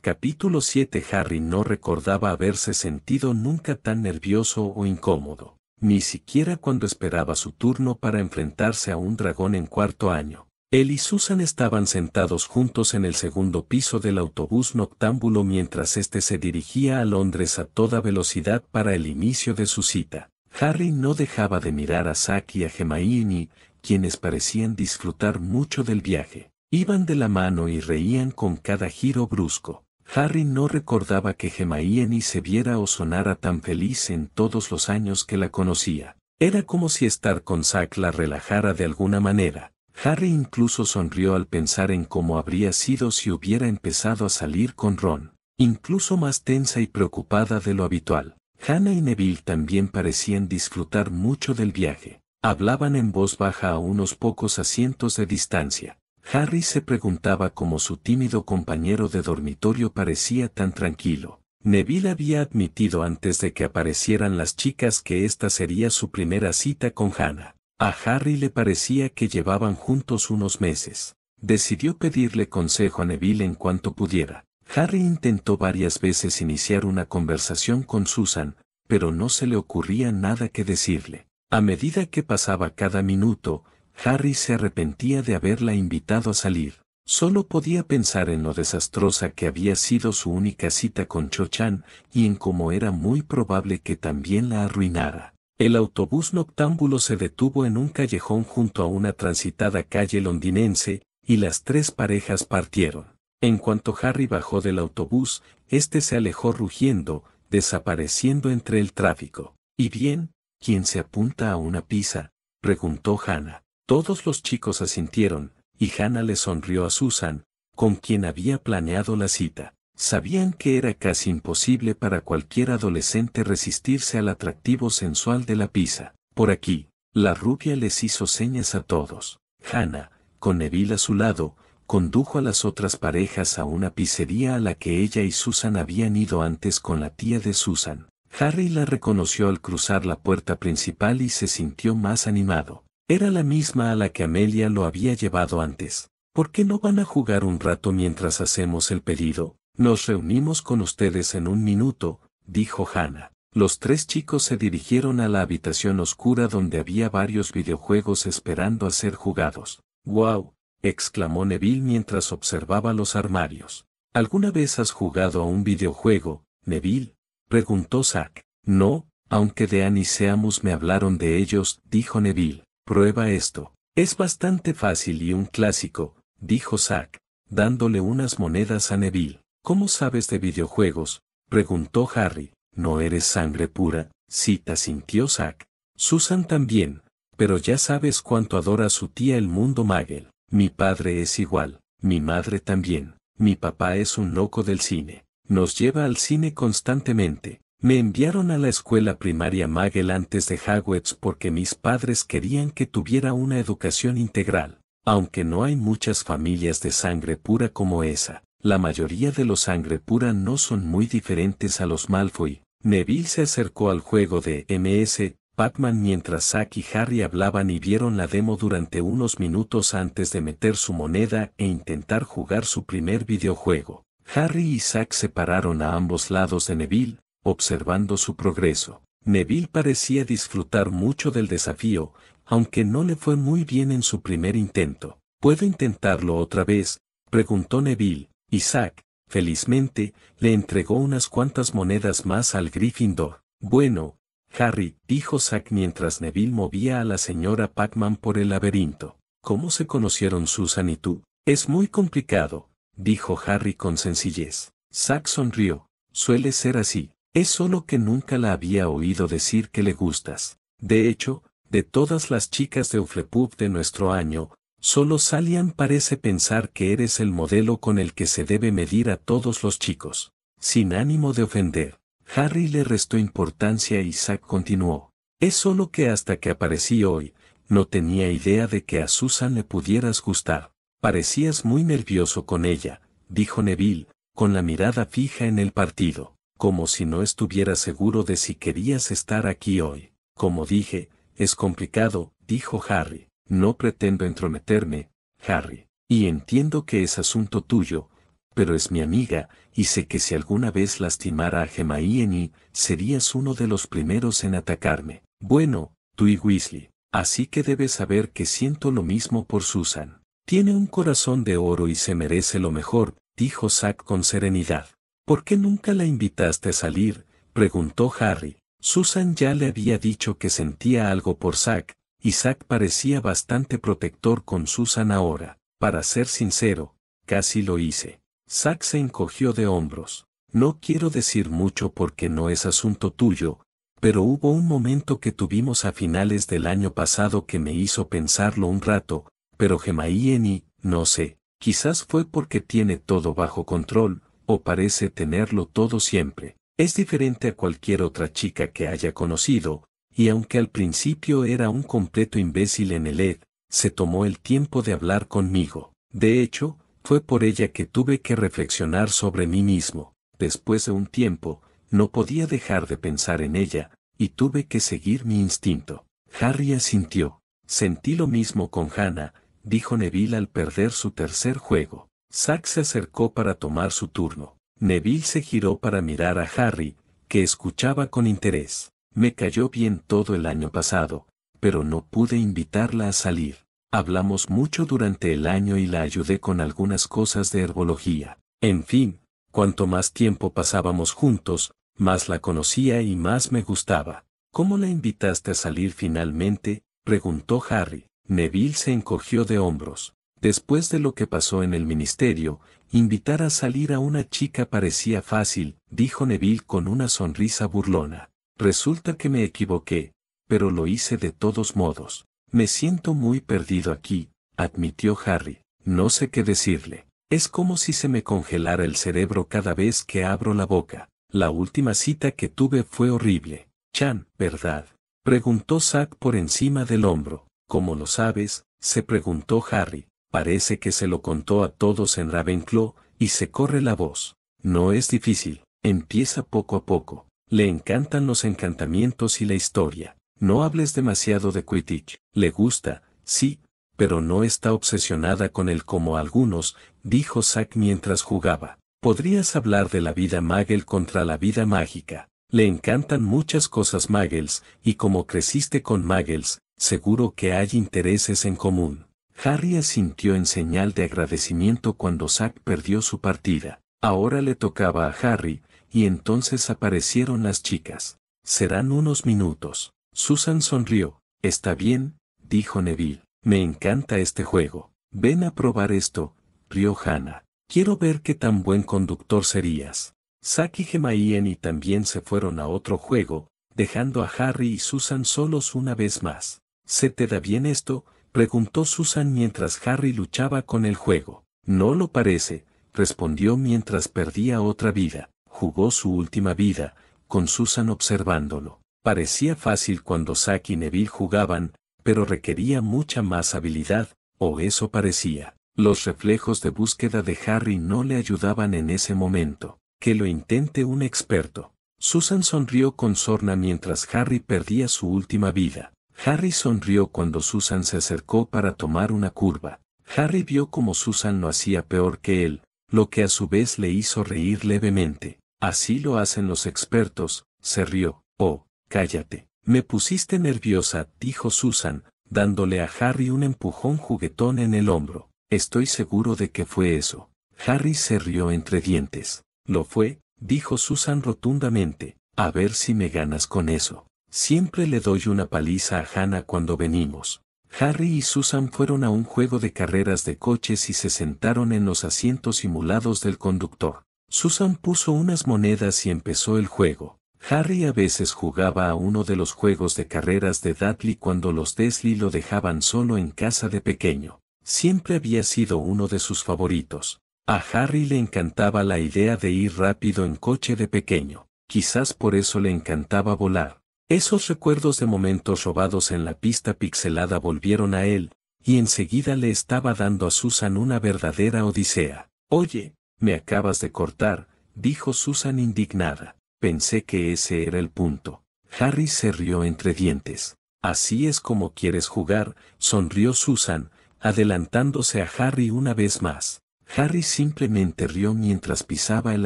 Capítulo 7. Harry no recordaba haberse sentido nunca tan nervioso o incómodo, ni siquiera cuando esperaba su turno para enfrentarse a un dragón en cuarto año. Él y Susan estaban sentados juntos en el segundo piso del autobús noctámbulo mientras éste se dirigía a Londres a toda velocidad para el inicio de su cita. Harry no dejaba de mirar a Zack y a Hermione, quienes parecían disfrutar mucho del viaje. Iban de la mano y reían con cada giro brusco. Harry no recordaba que Hermione se viera o sonara tan feliz en todos los años que la conocía. Era como si estar con Zack la relajara de alguna manera. Harry incluso sonrió al pensar en cómo habría sido si hubiera empezado a salir con Ron, incluso más tensa y preocupada de lo habitual. Hannah y Neville también parecían disfrutar mucho del viaje. Hablaban en voz baja a unos pocos asientos de distancia. Harry se preguntaba cómo su tímido compañero de dormitorio parecía tan tranquilo. Neville había admitido antes de que aparecieran las chicas que esta sería su primera cita con Hannah. A Harry le parecía que llevaban juntos unos meses. Decidió pedirle consejo a Neville en cuanto pudiera. Harry intentó varias veces iniciar una conversación con Susan, pero no se le ocurría nada que decirle. A medida que pasaba cada minuto, Harry se arrepentía de haberla invitado a salir. Solo podía pensar en lo desastrosa que había sido su única cita con Cho-chan y en cómo era muy probable que también la arruinara. El autobús noctámbulo se detuvo en un callejón junto a una transitada calle londinense, y las tres parejas partieron. En cuanto Harry bajó del autobús, este se alejó rugiendo, desapareciendo entre el tráfico. ¿Y bien, quién se apunta a una pizza?, preguntó Hannah. Todos los chicos asintieron, y Hannah le sonrió a Susan, con quien había planeado la cita. Sabían que era casi imposible para cualquier adolescente resistirse al atractivo sensual de la pizza. Por aquí, la rubia les hizo señas a todos. Hannah, con Neville a su lado, condujo a las otras parejas a una pizzería a la que ella y Susan habían ido antes con la tía de Susan. Harry la reconoció al cruzar la puerta principal y se sintió más animado. Era la misma a la que Amelia lo había llevado antes. ¿Por qué no van a jugar un rato mientras hacemos el pedido? Nos reunimos con ustedes en un minuto, dijo Hannah. Los tres chicos se dirigieron a la habitación oscura donde había varios videojuegos esperando a ser jugados. ¡Guau!, exclamó Neville mientras observaba los armarios. ¿Alguna vez has jugado a un videojuego, Neville?, preguntó Zack. No, aunque Dean y Seamus me hablaron de ellos, dijo Neville. Prueba esto. Es bastante fácil y un clásico, dijo Zack, dándole unas monedas a Neville. ¿Cómo sabes de videojuegos?, preguntó Harry. ¿No eres sangre pura?, sintió Zack. Susan también, pero ya sabes cuánto adora a su tía el mundo Muggle. Mi padre es igual, mi madre también. Mi papá es un loco del cine. Nos lleva al cine constantemente. Me enviaron a la escuela primaria Muggle antes de Hogwarts porque mis padres querían que tuviera una educación integral. Aunque no hay muchas familias de sangre pura como esa, la mayoría de los sangre pura no son muy diferentes a los Malfoy. Neville se acercó al juego de MS Pac-Man mientras Zack y Harry hablaban y vieron la demo durante unos minutos antes de meter su moneda e intentar jugar su primer videojuego. Harry y Zack se pararon a ambos lados de Neville, observando su progreso. Neville parecía disfrutar mucho del desafío, aunque no le fue muy bien en su primer intento. ¿Puedo intentarlo otra vez?, preguntó Neville, y Zack, felizmente, le entregó unas cuantas monedas más al Gryffindor. Bueno, Harry, dijo Zack mientras Neville movía a la señora Pac-Man por el laberinto. ¿Cómo se conocieron Susan y tú? Es muy complicado, dijo Harry con sencillez. Zack sonrió. Suele ser así. Es solo que nunca la había oído decir que le gustas. De hecho, de todas las chicas de Hufflepuff de nuestro año, solo Salian parece pensar que eres el modelo con el que se debe medir a todos los chicos. Sin ánimo de ofender, Harry le restó importancia y Zack continuó. Es solo que hasta que aparecí hoy, no tenía idea de que a Susan le pudieras gustar. Parecías muy nervioso con ella, dijo Neville, con la mirada fija en el partido. Como si no estuviera seguro de si querías estar aquí hoy. Como dije, es complicado, dijo Harry. No pretendo entrometerme, Harry, y entiendo que es asunto tuyo, pero es mi amiga, y sé que si alguna vez lastimara a Hermione, serías uno de los primeros en atacarme. Bueno, tú y Weasley. Así que debes saber que siento lo mismo por Susan. Tiene un corazón de oro y se merece lo mejor, dijo Zack con serenidad. ¿Por qué nunca la invitaste a salir?, preguntó Harry. Susan ya le había dicho que sentía algo por Zack, y Zack parecía bastante protector con Susan ahora. Para ser sincero, casi lo hice. Zack se encogió de hombros. No quiero decir mucho porque no es asunto tuyo, pero hubo un momento que tuvimos a finales del año pasado que me hizo pensarlo un rato, pero Hermione, no sé, quizás fue porque tiene todo bajo control, o parece tenerlo todo siempre. Es diferente a cualquier otra chica que haya conocido, y aunque al principio era un completo imbécil en el ED, se tomó el tiempo de hablar conmigo. De hecho, fue por ella que tuve que reflexionar sobre mí mismo. Después de un tiempo, no podía dejar de pensar en ella, y tuve que seguir mi instinto. Harry asintió. Sentí lo mismo con Hannah, dijo Neville al perder su tercer juego. Zack se acercó para tomar su turno. Neville se giró para mirar a Harry, que escuchaba con interés. Me cayó bien todo el año pasado, pero no pude invitarla a salir. Hablamos mucho durante el año y la ayudé con algunas cosas de herbología. En fin, cuanto más tiempo pasábamos juntos, más la conocía y más me gustaba. ¿Cómo la invitaste a salir finalmente?, preguntó Harry. Neville se encogió de hombros. Después de lo que pasó en el ministerio, invitar a salir a una chica parecía fácil, dijo Neville con una sonrisa burlona. Resulta que me equivoqué, pero lo hice de todos modos. Me siento muy perdido aquí, admitió Harry. No sé qué decirle. Es como si se me congelara el cerebro cada vez que abro la boca. La última cita que tuve fue horrible. Chan, ¿verdad?, preguntó Zack por encima del hombro. ¿Cómo lo sabes?, se preguntó Harry. Parece que se lo contó a todos en Ravenclaw, y se corre la voz. No es difícil, empieza poco a poco. Le encantan los encantamientos y la historia. No hables demasiado de Quidditch. Le gusta, sí, pero no está obsesionada con él como algunos, dijo Zack mientras jugaba. Podrías hablar de la vida Muggle contra la vida mágica. Le encantan muchas cosas Muggles, y como creciste con Muggles, seguro que hay intereses en común. Harry asintió en señal de agradecimiento cuando Zack perdió su partida. Ahora le tocaba a Harry, y entonces aparecieron las chicas. Serán unos minutos. Susan sonrió. Está bien, dijo Neville. Me encanta este juego. Ven a probar esto, rió Hannah. Quiero ver qué tan buen conductor serías. Zack y Hermione también se fueron a otro juego, dejando a Harry y Susan solos una vez más. ¿Se te da bien esto?, preguntó Susan mientras Harry luchaba con el juego. No lo parece, respondió mientras perdía otra vida. Jugó su última vida, con Susan observándolo. Parecía fácil cuando Zack y Neville jugaban, pero requería mucha más habilidad, o eso parecía. Los reflejos de búsqueda de Harry no le ayudaban en ese momento. Que lo intente un experto. Susan sonrió con sorna mientras Harry perdía su última vida. Harry sonrió cuando Susan se acercó para tomar una curva. Harry vio cómo Susan lo hacía peor que él, lo que a su vez le hizo reír levemente. Así lo hacen los expertos, se rió. Oh, cállate. Me pusiste nerviosa, dijo Susan, dándole a Harry un empujón juguetón en el hombro. Estoy seguro de que fue eso. Harry se rió entre dientes. Lo fue, dijo Susan rotundamente. A ver si me ganas con eso. Siempre le doy una paliza a Hannah cuando venimos. Harry y Susan fueron a un juego de carreras de coches y se sentaron en los asientos simulados del conductor. Susan puso unas monedas y empezó el juego. Harry a veces jugaba a uno de los juegos de carreras de Dudley cuando los Dursley lo dejaban solo en casa de pequeño. Siempre había sido uno de sus favoritos. A Harry le encantaba la idea de ir rápido en coche de pequeño. Quizás por eso le encantaba volar. Esos recuerdos de momentos robados en la pista pixelada volvieron a él, y enseguida le estaba dando a Susan una verdadera odisea. Oye, me acabas de cortar, dijo Susan indignada. Pensé que ese era el punto. Harry se rió entre dientes. Así es como quieres jugar, sonrió Susan, adelantándose a Harry una vez más. Harry simplemente rió mientras pisaba el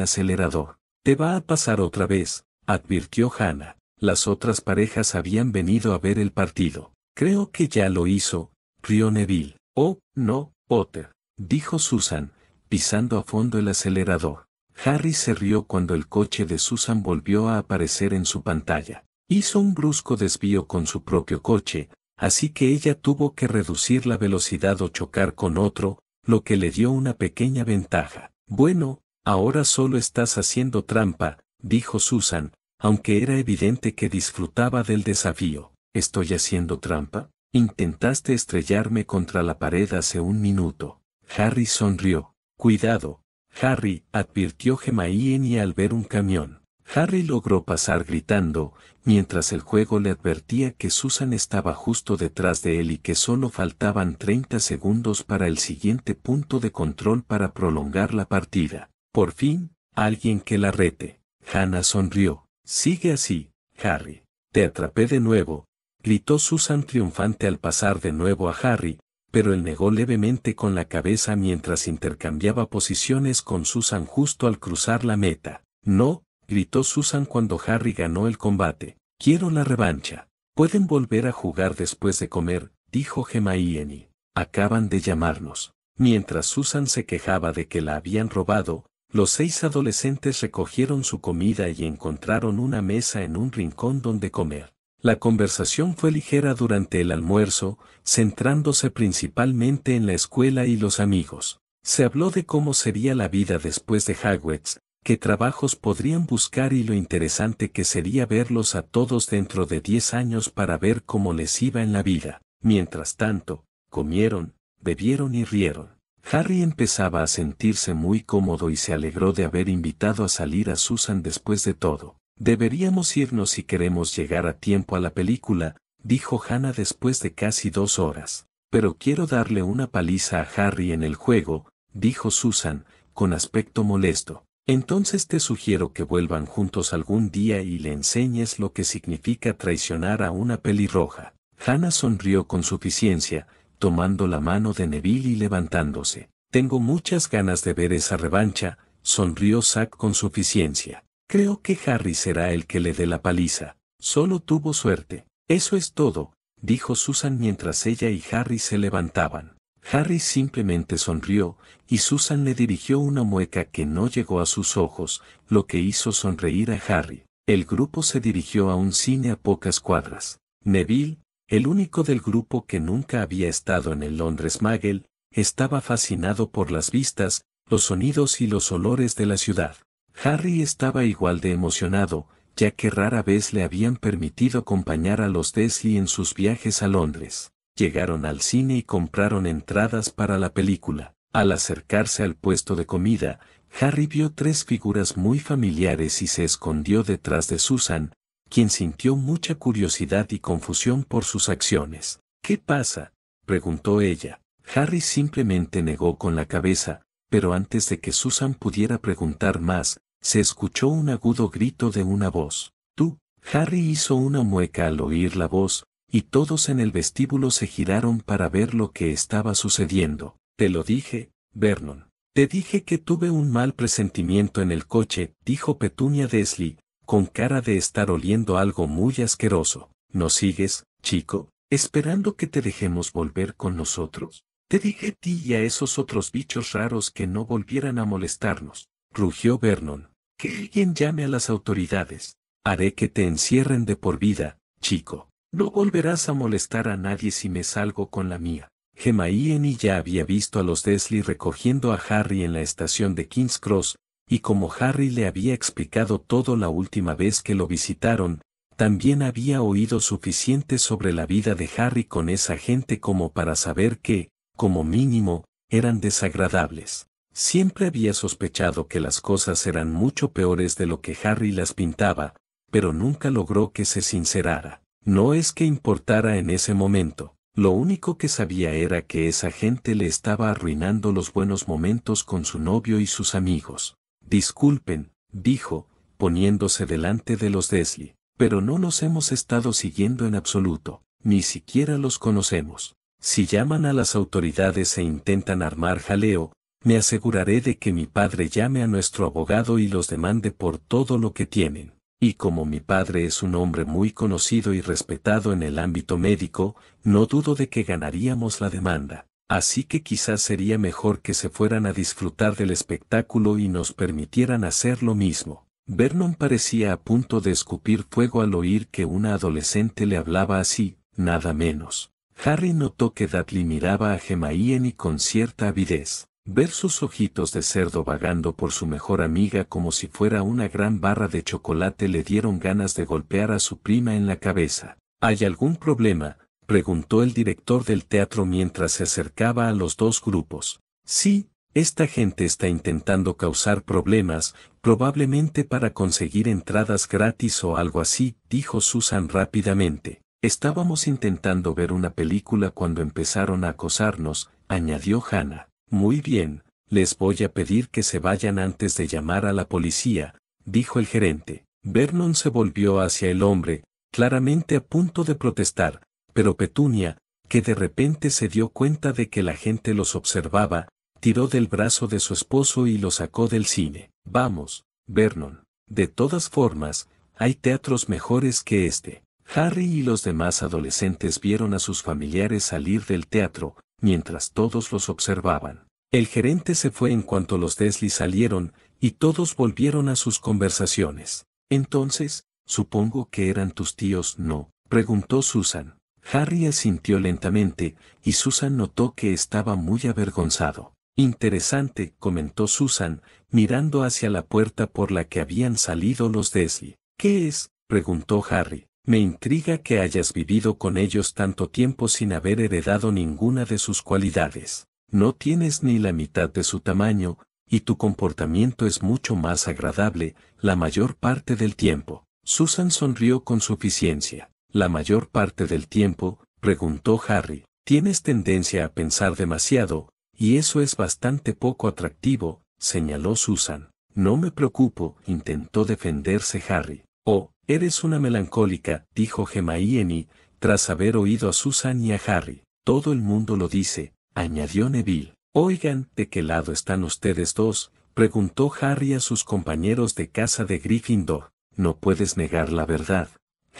acelerador. «Te va a pasar otra vez», advirtió Hannah. Las otras parejas habían venido a ver el partido. «Creo que ya lo hizo», rió Neville. «Oh, no, Potter», dijo Susan, pisando a fondo el acelerador. Harry se rió cuando el coche de Susan volvió a aparecer en su pantalla. Hizo un brusco desvío con su propio coche, así que ella tuvo que reducir la velocidad o chocar con otro, lo que le dio una pequeña ventaja. «Bueno, ahora solo estás haciendo trampa», dijo Susan, aunque era evidente que disfrutaba del desafío. «¿Estoy haciendo trampa? Intentaste estrellarme contra la pared hace un minuto». Harry sonrió. «Cuidado, Harry», advirtió Hermione al ver un camión. Harry logró pasar gritando, mientras el juego le advertía que Susan estaba justo detrás de él y que solo faltaban 30 segundos para el siguiente punto de control para prolongar la partida. «Por fin, alguien que la rete». Hannah sonrió. «Sigue así, Harry. Te atrapé de nuevo», gritó Susan triunfante al pasar de nuevo a Harry, pero él negó levemente con la cabeza mientras intercambiaba posiciones con Susan justo al cruzar la meta. «No», gritó Susan cuando Harry ganó el combate. «Quiero la revancha». «Pueden volver a jugar después de comer», dijo Hermione. «Acaban de llamarnos». Mientras Susan se quejaba de que la habían robado, los 6 adolescentes recogieron su comida y encontraron una mesa en un rincón donde comer. La conversación fue ligera durante el almuerzo, centrándose principalmente en la escuela y los amigos. Se habló de cómo sería la vida después de Hogwarts, qué trabajos podrían buscar y lo interesante que sería verlos a todos dentro de 10 años para ver cómo les iba en la vida. Mientras tanto, comieron, bebieron y rieron. Harry empezaba a sentirse muy cómodo y se alegró de haber invitado a salir a Susan después de todo. «Deberíamos irnos si queremos llegar a tiempo a la película», dijo Hannah después de casi 2 horas. «Pero quiero darle una paliza a Harry en el juego», dijo Susan, con aspecto molesto. «Entonces te sugiero que vuelvan juntos algún día y le enseñes lo que significa traicionar a una pelirroja». Hannah sonrió con suficiencia, tomando la mano de Neville y levantándose. «Tengo muchas ganas de ver esa revancha», sonrió Zack con suficiencia. «Creo que Harry será el que le dé la paliza. Solo tuvo suerte». «Eso es todo», dijo Susan mientras ella y Harry se levantaban. Harry simplemente sonrió, y Susan le dirigió una mueca que no llegó a sus ojos, lo que hizo sonreír a Harry. El grupo se dirigió a un cine a pocas cuadras. Neville, el único del grupo que nunca había estado en el Londres Muggle, estaba fascinado por las vistas, los sonidos y los olores de la ciudad. Harry estaba igual de emocionado, ya que rara vez le habían permitido acompañar a los Dursley en sus viajes a Londres. Llegaron al cine y compraron entradas para la película. Al acercarse al puesto de comida, Harry vio 3 figuras muy familiares y se escondió detrás de Susan, quien sintió mucha curiosidad y confusión por sus acciones. «¿Qué pasa?», preguntó ella. Harry simplemente negó con la cabeza, pero antes de que Susan pudiera preguntar más, se escuchó un agudo grito de una voz. «Tú». Harry hizo una mueca al oír la voz, y todos en el vestíbulo se giraron para ver lo que estaba sucediendo. «Te lo dije, Vernon. Te dije que tuve un mal presentimiento en el coche», dijo Petunia Dursley, con cara de estar oliendo algo muy asqueroso. «¿Nos sigues, chico, esperando que te dejemos volver con nosotros? Te dije a ti y a esos otros bichos raros que no volvieran a molestarnos», rugió Vernon. «Que alguien llame a las autoridades. Haré que te encierren de por vida, chico. No volverás a molestar a nadie si me salgo con la mía». Hermione ya había visto a los Dursley recogiendo a Harry en la estación de King's Cross, y como Harry le había explicado todo la última vez que lo visitaron, también había oído suficiente sobre la vida de Harry con esa gente como para saber que, como mínimo, eran desagradables. Siempre había sospechado que las cosas eran mucho peores de lo que Harry las pintaba, pero nunca logró que se sincerara. No es que importara en ese momento. Lo único que sabía era que esa gente le estaba arruinando los buenos momentos con su novio y sus amigos. «Disculpen», dijo, poniéndose delante de los Dursley, «pero no los hemos estado siguiendo en absoluto, ni siquiera los conocemos. Si llaman a las autoridades e intentan armar jaleo, me aseguraré de que mi padre llame a nuestro abogado y los demande por todo lo que tienen. Y como mi padre es un hombre muy conocido y respetado en el ámbito médico, no dudo de que ganaríamos la demanda. Así que quizás sería mejor que se fueran a disfrutar del espectáculo y nos permitieran hacer lo mismo. Vernon parecía a punto de escupir fuego al oír que una adolescente le hablaba así, nada menos. Harry notó que Dudley miraba a Hermione con cierta avidez. Ver sus ojitos de cerdo vagando por su mejor amiga como si fuera una gran barra de chocolate le dieron ganas de golpear a su prima en la cabeza. ¿Hay algún problema?, preguntó el director del teatro mientras se acercaba a los dos grupos. Sí, esta gente está intentando causar problemas, probablemente para conseguir entradas gratis o algo así, dijo Susan rápidamente. Estábamos intentando ver una película cuando empezaron a acosarnos, añadió Hannah. Muy bien, les voy a pedir que se vayan antes de llamar a la policía, dijo el gerente. Vernon se volvió hacia el hombre, claramente a punto de protestar, pero Petunia, que de repente se dio cuenta de que la gente los observaba, tiró del brazo de su esposo y lo sacó del cine. Vamos, Vernon. De todas formas, hay teatros mejores que este. Harry y los demás adolescentes vieron a sus familiares salir del teatro, mientras todos los observaban. El gerente se fue en cuanto los Dursley salieron, y todos volvieron a sus conversaciones. Entonces, supongo que eran tus tíos, ¿no?, preguntó Susan. Harry asintió lentamente, y Susan notó que estaba muy avergonzado. Interesante, comentó Susan, mirando hacia la puerta por la que habían salido los Dursley. ¿Qué es?, preguntó Harry. Me intriga que hayas vivido con ellos tanto tiempo sin haber heredado ninguna de sus cualidades. No tienes ni la mitad de su tamaño, y tu comportamiento es mucho más agradable, la mayor parte del tiempo. Susan sonrió con suficiencia. ¿La mayor parte del tiempo?, preguntó Harry. Tienes tendencia a pensar demasiado, y eso es bastante poco atractivo, señaló Susan. No me preocupo, intentó defenderse Harry. Oh, eres una melancólica, dijo Hermione, tras haber oído a Susan y a Harry. Todo el mundo lo dice, añadió Neville. Oigan, ¿de qué lado están ustedes dos?, preguntó Harry a sus compañeros de casa de Gryffindor. No puedes negar la verdad,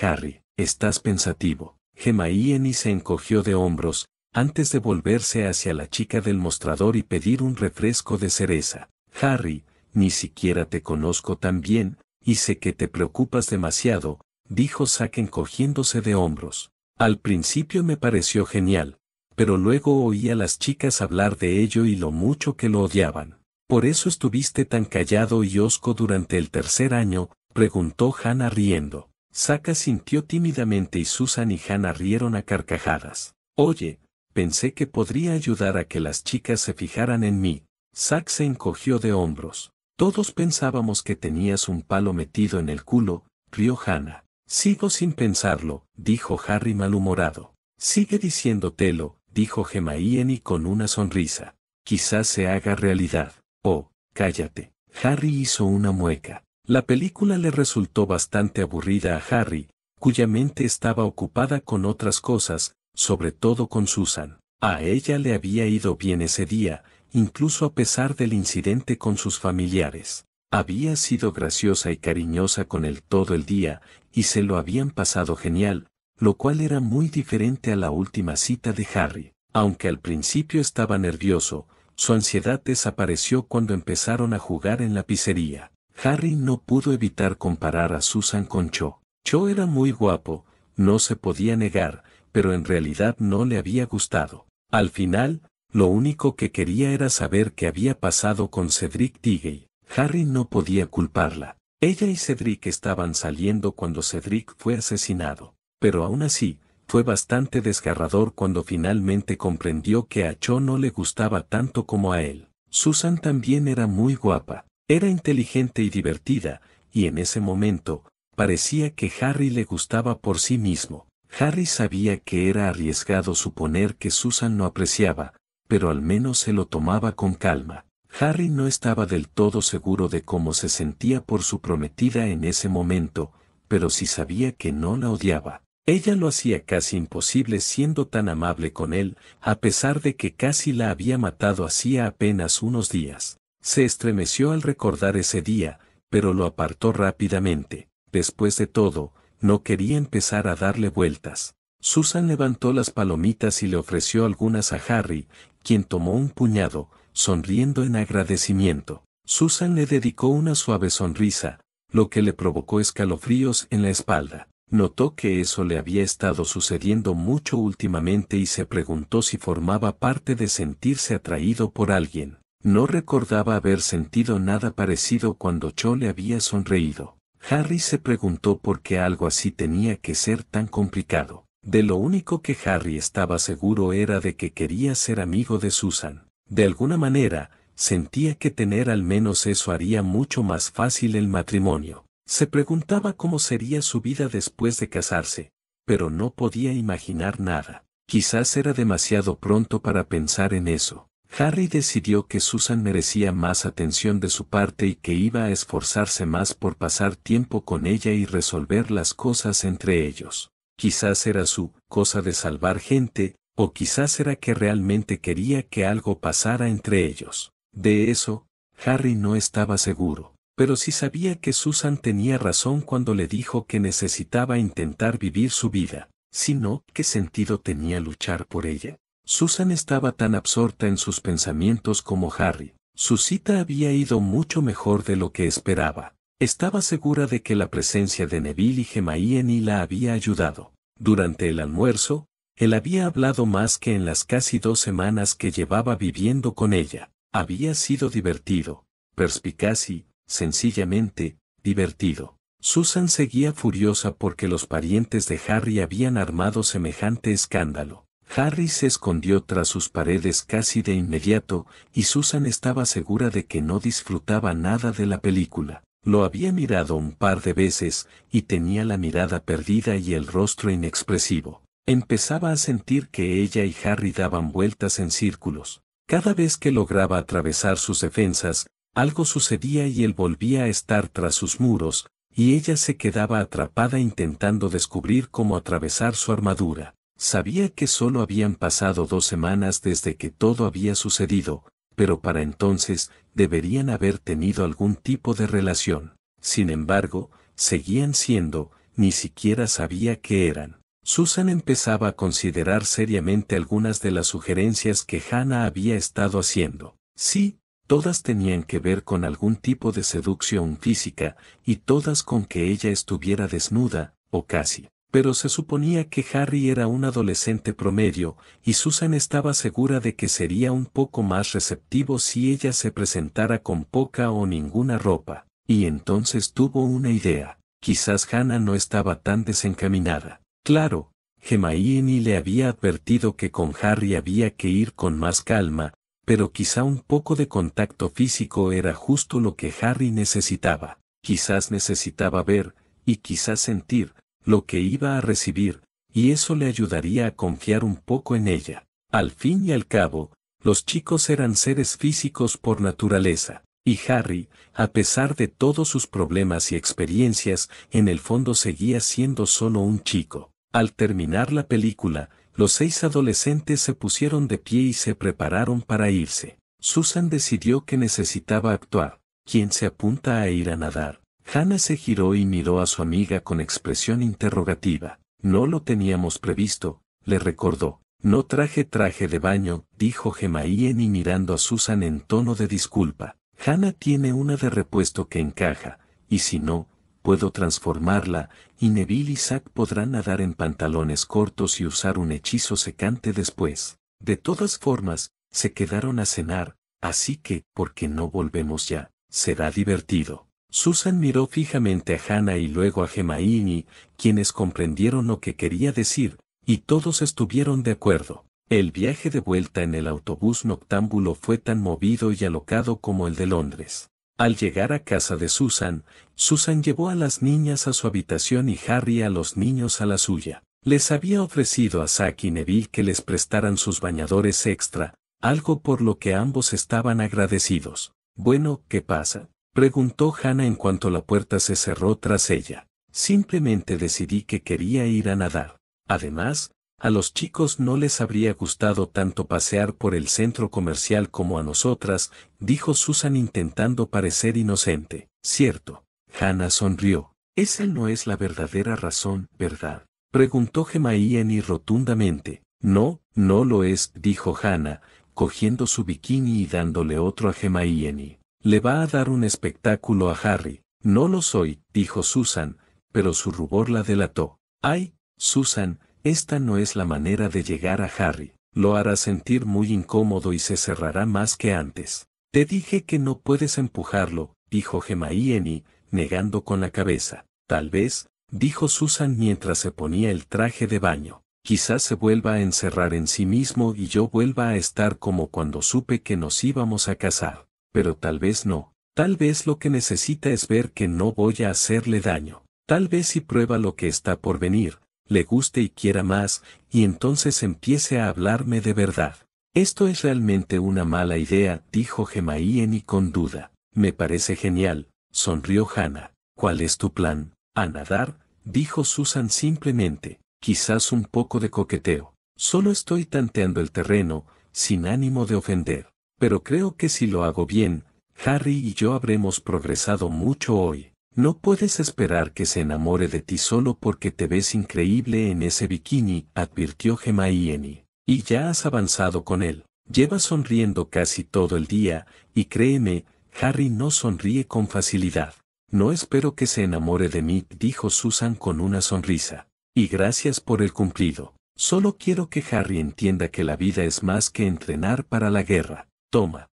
Harry, estás pensativo. Hermione se encogió de hombros, antes de volverse hacia la chica del mostrador y pedir un refresco de cereza. Harry, ni siquiera te conozco tan bien, y sé que te preocupas demasiado, dijo Zack encogiéndose de hombros. Al principio me pareció genial, pero luego oí a las chicas hablar de ello y lo mucho que lo odiaban. ¿Por eso estuviste tan callado y hosco durante el tercer año?, preguntó Hannah riendo. Zack asintió tímidamente y Susan y Hannah rieron a carcajadas. Oye, pensé que podría ayudar a que las chicas se fijaran en mí. Zack se encogió de hombros. Todos pensábamos que tenías un palo metido en el culo, rió Hannah. Sigo sin pensarlo, dijo Harry malhumorado. Sigue diciéndotelo, dijo Hermione con una sonrisa. Quizás se haga realidad. Oh, cállate. Harry hizo una mueca. La película le resultó bastante aburrida a Harry, cuya mente estaba ocupada con otras cosas, sobre todo con Susan. A ella le había ido bien ese día, incluso a pesar del incidente con sus familiares. Había sido graciosa y cariñosa con él todo el día, y se lo habían pasado genial, lo cual era muy diferente a la última cita de Harry. Aunque al principio estaba nervioso, su ansiedad desapareció cuando empezaron a jugar en la pizzería. Harry no pudo evitar comparar a Susan con Cho. Cho era muy guapo, no se podía negar, pero en realidad no le había gustado. Al final, lo único que quería era saber qué había pasado con Cedric Diggory. Harry no podía culparla. Ella y Cedric estaban saliendo cuando Cedric fue asesinado. Pero aún así, fue bastante desgarrador cuando finalmente comprendió que a Cho no le gustaba tanto como a él. Susan también era muy guapa, era inteligente y divertida, y en ese momento, parecía que Harry le gustaba por sí mismo. Harry sabía que era arriesgado suponer que Susan lo apreciaba, pero al menos se lo tomaba con calma. Harry no estaba del todo seguro de cómo se sentía por su prometida en ese momento, pero sí sabía que no la odiaba. Ella lo hacía casi imposible siendo tan amable con él, a pesar de que casi la había matado hacía apenas unos días. Se estremeció al recordar ese día, pero lo apartó rápidamente. Después de todo, no quería empezar a darle vueltas. Susan levantó las palomitas y le ofreció algunas a Harry, quien tomó un puñado, sonriendo en agradecimiento. Susan le dedicó una suave sonrisa, lo que le provocó escalofríos en la espalda. Notó que eso le había estado sucediendo mucho últimamente y se preguntó si formaba parte de sentirse atraído por alguien. No recordaba haber sentido nada parecido cuando Cho le había sonreído. Harry se preguntó por qué algo así tenía que ser tan complicado. De lo único que Harry estaba seguro era de que quería ser amigo de Susan. De alguna manera, sentía que tener al menos eso haría mucho más fácil el matrimonio. Se preguntaba cómo sería su vida después de casarse, pero no podía imaginar nada. Quizás era demasiado pronto para pensar en eso. Harry decidió que Susan merecía más atención de su parte y que iba a esforzarse más por pasar tiempo con ella y resolver las cosas entre ellos. Quizás era su cosa de salvar gente, o quizás era que realmente quería que algo pasara entre ellos. De eso, Harry no estaba seguro. Pero sí sabía que Susan tenía razón cuando le dijo que necesitaba intentar vivir su vida. Si no, ¿qué sentido tenía luchar por ella? Susan estaba tan absorta en sus pensamientos como Harry. Su cita había ido mucho mejor de lo que esperaba. Estaba segura de que la presencia de Neville y Hermione la había ayudado. Durante el almuerzo, él había hablado más que en las casi 2 semanas que llevaba viviendo con ella. Había sido divertido, perspicaz y, sencillamente, divertido. Susan seguía furiosa porque los parientes de Harry habían armado semejante escándalo. Harry se escondió tras sus paredes casi de inmediato, y Susan estaba segura de que no disfrutaba nada de la película. Lo había mirado un par de veces, y tenía la mirada perdida y el rostro inexpresivo. Empezaba a sentir que ella y Harry daban vueltas en círculos. Cada vez que lograba atravesar sus defensas, algo sucedía y él volvía a estar tras sus muros, y ella se quedaba atrapada intentando descubrir cómo atravesar su armadura. Sabía que solo habían pasado 2 semanas desde que todo había sucedido, pero para entonces deberían haber tenido algún tipo de relación. Sin embargo, seguían siendo, ni siquiera sabía qué eran. Susan empezaba a considerar seriamente algunas de las sugerencias que Hannah había estado haciendo. Sí, todas tenían que ver con algún tipo de seducción física, y todas con que ella estuviera desnuda, o casi. Pero se suponía que Harry era un adolescente promedio, y Susan estaba segura de que sería un poco más receptivo si ella se presentara con poca o ninguna ropa. Y entonces tuvo una idea. Quizás Hannah no estaba tan desencaminada. Claro, Hermione le había advertido que con Harry había que ir con más calma, pero quizá un poco de contacto físico era justo lo que Harry necesitaba. Quizás necesitaba ver, y quizás sentir, lo que iba a recibir, y eso le ayudaría a confiar un poco en ella. Al fin y al cabo, los chicos eran seres físicos por naturaleza, y Harry, a pesar de todos sus problemas y experiencias, en el fondo seguía siendo solo un chico. Al terminar la película, los 6 adolescentes se pusieron de pie y se prepararon para irse. Susan decidió que necesitaba actuar. ¿Quién se apunta a ir a nadar? Hannah se giró y miró a su amiga con expresión interrogativa. No lo teníamos previsto, le recordó. No traje traje de baño, dijo Hermione mirando a Susan en tono de disculpa. Hannah tiene una de repuesto que encaja, y si no, puedo transformarla, y Neville y Zack podrán nadar en pantalones cortos y usar un hechizo secante después. De todas formas, se quedaron a cenar, así que, ¿por qué no volvemos ya? Será divertido. Susan miró fijamente a Hannah y luego a Hermione, quienes comprendieron lo que quería decir, y todos estuvieron de acuerdo. El viaje de vuelta en el autobús noctámbulo fue tan movido y alocado como el de Londres. Al llegar a casa de Susan, Susan llevó a las niñas a su habitación y Harry a los niños a la suya. Les había ofrecido a Zack y Neville que les prestaran sus bañadores extra, algo por lo que ambos estaban agradecidos. Bueno, ¿qué pasa?, preguntó Hannah en cuanto la puerta se cerró tras ella. Simplemente decidí que quería ir a nadar. Además, a los chicos no les habría gustado tanto pasear por el centro comercial como a nosotras, dijo Susan intentando parecer inocente. Cierto. Hannah sonrió. Esa no es la verdadera razón, ¿verdad? Preguntó Hermione rotundamente. No, no lo es, dijo Hannah, cogiendo su bikini y dándole otro a Hermione. Le va a dar un espectáculo a Harry. No lo soy, dijo Susan, pero su rubor la delató. Ay, Susan, esta no es la manera de llegar a Harry. Lo hará sentir muy incómodo y se cerrará más que antes. Te dije que no puedes empujarlo, dijo Hermione, negando con la cabeza. Tal vez, dijo Susan mientras se ponía el traje de baño. Quizás se vuelva a encerrar en sí mismo y yo vuelva a estar como cuando supe que nos íbamos a casar. Pero tal vez no. Tal vez lo que necesita es ver que no voy a hacerle daño. Tal vez si prueba lo que está por venir, le guste y quiera más, y entonces empiece a hablarme de verdad. Esto es realmente una mala idea, dijo Hermione con duda. Me parece genial, sonrió Hannah. ¿Cuál es tu plan? A nadar, dijo Susan simplemente, quizás un poco de coqueteo. Solo estoy tanteando el terreno, sin ánimo de ofender. Pero creo que si lo hago bien, Harry y yo habremos progresado mucho hoy. No puedes esperar que se enamore de ti solo porque te ves increíble en ese bikini, advirtió Hermione. Y ya has avanzado con él. Llevas sonriendo casi todo el día, y créeme, Harry no sonríe con facilidad. No espero que se enamore de mí, dijo Susan con una sonrisa. Y gracias por el cumplido. Solo quiero que Harry entienda que la vida es más que entrenar para la guerra. Toma,